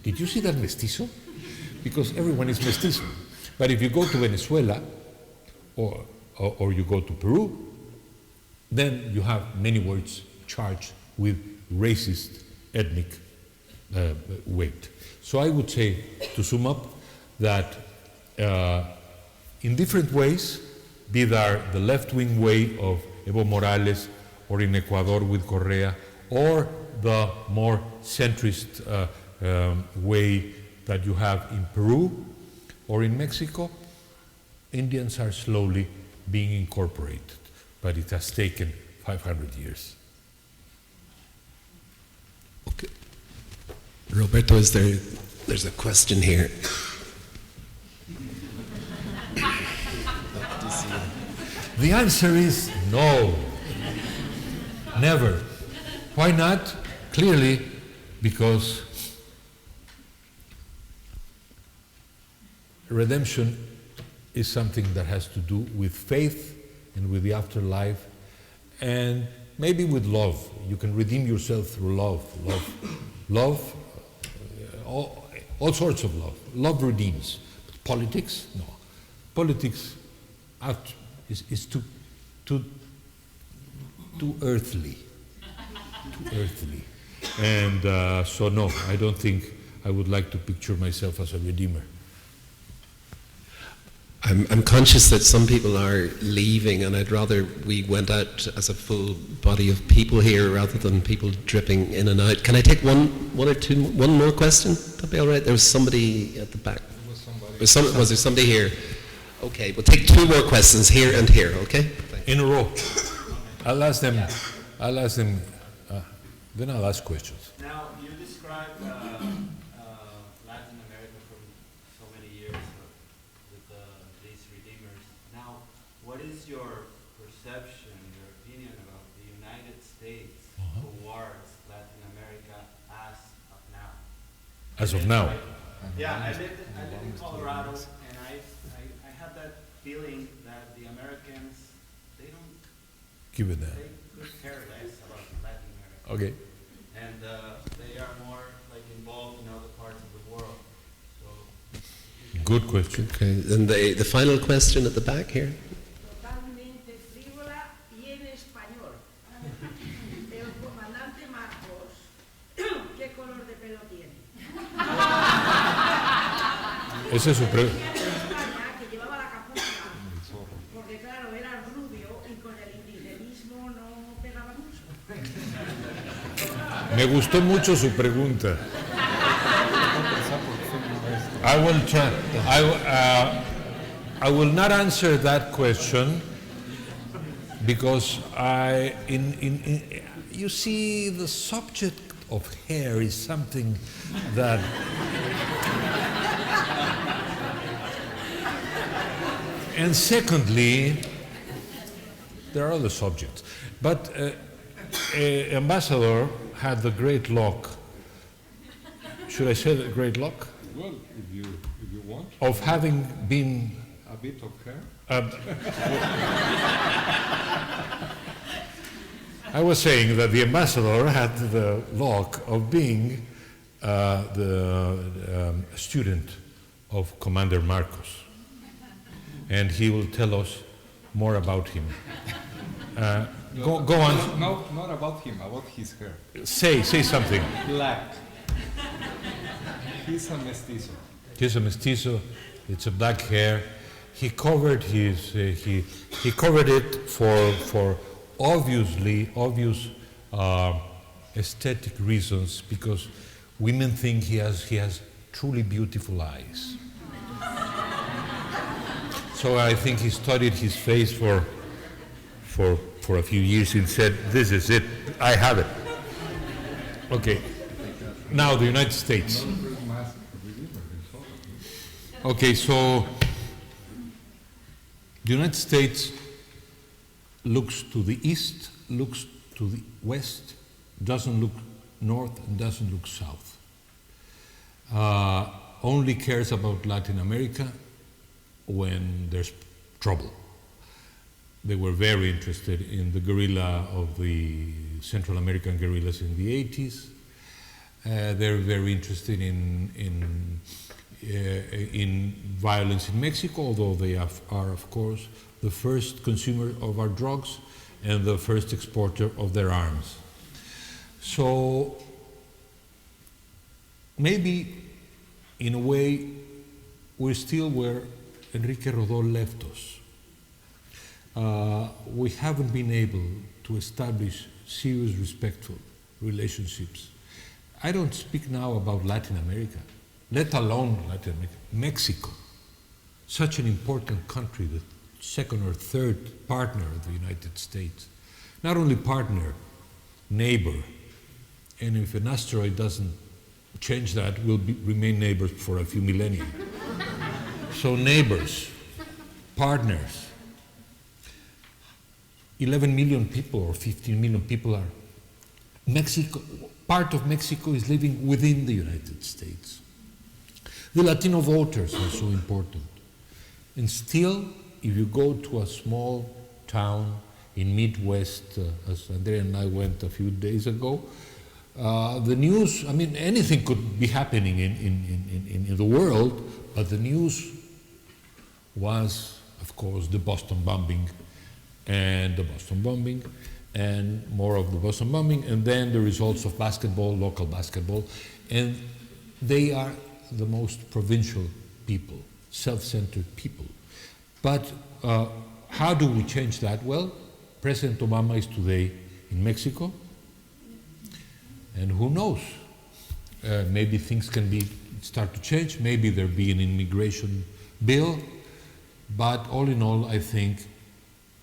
did you see that mestizo? Because everyone is mestizo. But if you go to Venezuela or you go to Peru, then you have many words charged with racist ethnic weight. So I would say, to sum up, that in different ways, be there the left-wing way of Evo Morales, or in Ecuador with Correa, or the more centrist way that you have in Peru or in Mexico, Indians are slowly being incorporated, but it has taken 500 years. Okay. Roberto, there's a question here. The answer is no. Never. Why not? Clearly, because redemption is something that has to do with faith and with the afterlife, and maybe with love. You can redeem yourself through love, all sorts of love. Love redeems. But politics, no. Politics is too earthly. Too earthly. And so no, I don't think I would like to picture myself as a redeemer. I'm conscious that some people are leaving, and I'd rather we went out as a full body of people here rather than people dripping in and out. Can I take one more question? That'd be all right. There was somebody at the back. Was there somebody here? Okay, we'll take two more questions here and here. Okay. In a row. I'll ask them. Then I'll ask questions. Now, you described Latin America from is your perception, your opinion about the United States towards Latin America as of now? As of now? Yeah, I live in Colorado, and I have that feeling that the Americans, they don't Give it that. they could care less about Latin America. Okay. And they are more like involved in other parts of the world. So Good question. Okay, and the final question at the back here. Totalmente frívola y en español. El comandante Marcos, ¿qué color de pelo tiene? Esa es su pregunta. España, que llevaba la capucha, porque claro, era rubio y con el indigenismo no pegaba mucho. Me gustó mucho su pregunta. I will try. I will not answer that question because you see, the subject of hair is something that and secondly, there are other subjects. But Ambassador had the great luck. Should I say the great luck? Well, if you want. Of having been A bit of hair. I was saying that the ambassador had the luck of being the student of Commander Marcos, and he will tell us more about him. Go on. No, not about him, about his hair. Say something. Black. He's a mestizo. He's a mestizo. It's a black hair. He covered his. He covered it for obvious aesthetic reasons, because women think he has truly beautiful eyes. So I think he studied his face for a few years and said, "This is it. I have it." Okay. Now the United States. Okay, so the United States looks to the east, looks to the west, doesn't look north, and doesn't look south. Only cares about Latin America when there's trouble. They were very interested in the guerrilla of the Central American guerrillas in the 80s. They're very interested in violence in Mexico, although they are, of course, the first consumer of our drugs and the first exporter of their arms. So maybe, in a way, we're still where Enrique Rodó left us. We haven't been able to establish serious, respectful relationships. I don't speak now about Latin America, let alone Latin America. Mexico, such an important country, the second or third partner of the United States. Not only partner, neighbor. And if an asteroid doesn't change that, we'll remain neighbors for a few millennia. So neighbors, partners. 11 million people or 15 million people are Mexico. Part of Mexico is living within the United States. The Latino voters are so important. And still, if you go to a small town in Midwest, as Andrea and I went a few days ago, the news, I mean, anything could be happening in the world, but the news was, of course, the Boston bombing, and more of the Boston bombing, and then the results of basketball, local basketball, and they are the most provincial people, self-centered people. But how do we change that? Well, President Obama is today in Mexico, and who knows? Maybe things can start to change. Maybe there'll be an immigration bill, but all in all, I think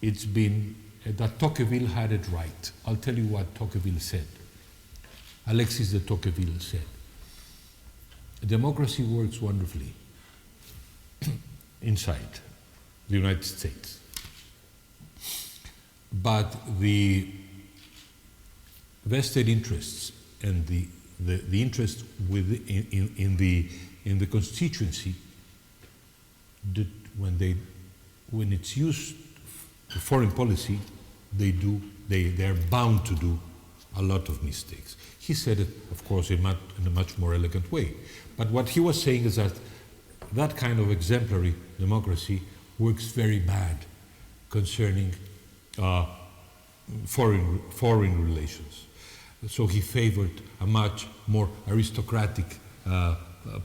it's been that Tocqueville had it right. I'll tell you what Tocqueville said. Alexis de Tocqueville said, democracy works wonderfully inside the United States. but the vested interests and the interest in the constituency, that when it's used for foreign policy, they are bound to do a lot of mistakes. He said it, of course, in a much more elegant way. But what he was saying is that that kind of exemplary democracy works very bad concerning foreign relations. So he favored a much more aristocratic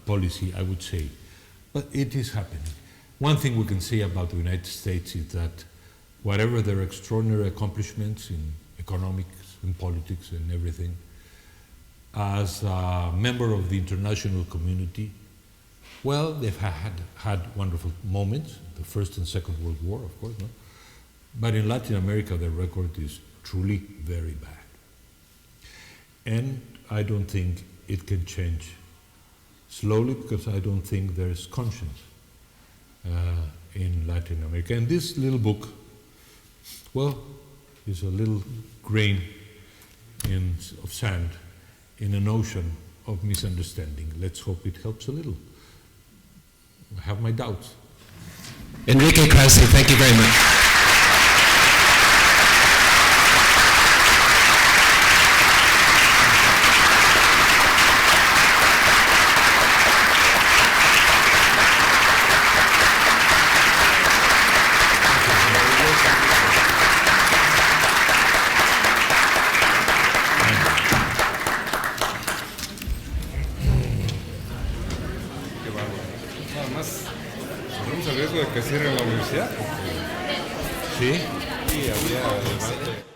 policy, I would say. But it is happening. One thing we can say about the United States is that whatever their extraordinary accomplishments in economics and politics and everything, as a member of the international community, well, they've had wonderful moments, the First and Second World War, of course, no? But in Latin America, their record is truly very bad. And I don't think it can change slowly, because I don't think there's conscience in Latin America. And this little book, well, is a little grain of sand in an ocean of misunderstanding. Let's hope it helps a little. I have my doubts. Enique, Krauze, thank you very much. ¿Corremos el riesgo de que cierren la universidad? Sí. Sí, había debate.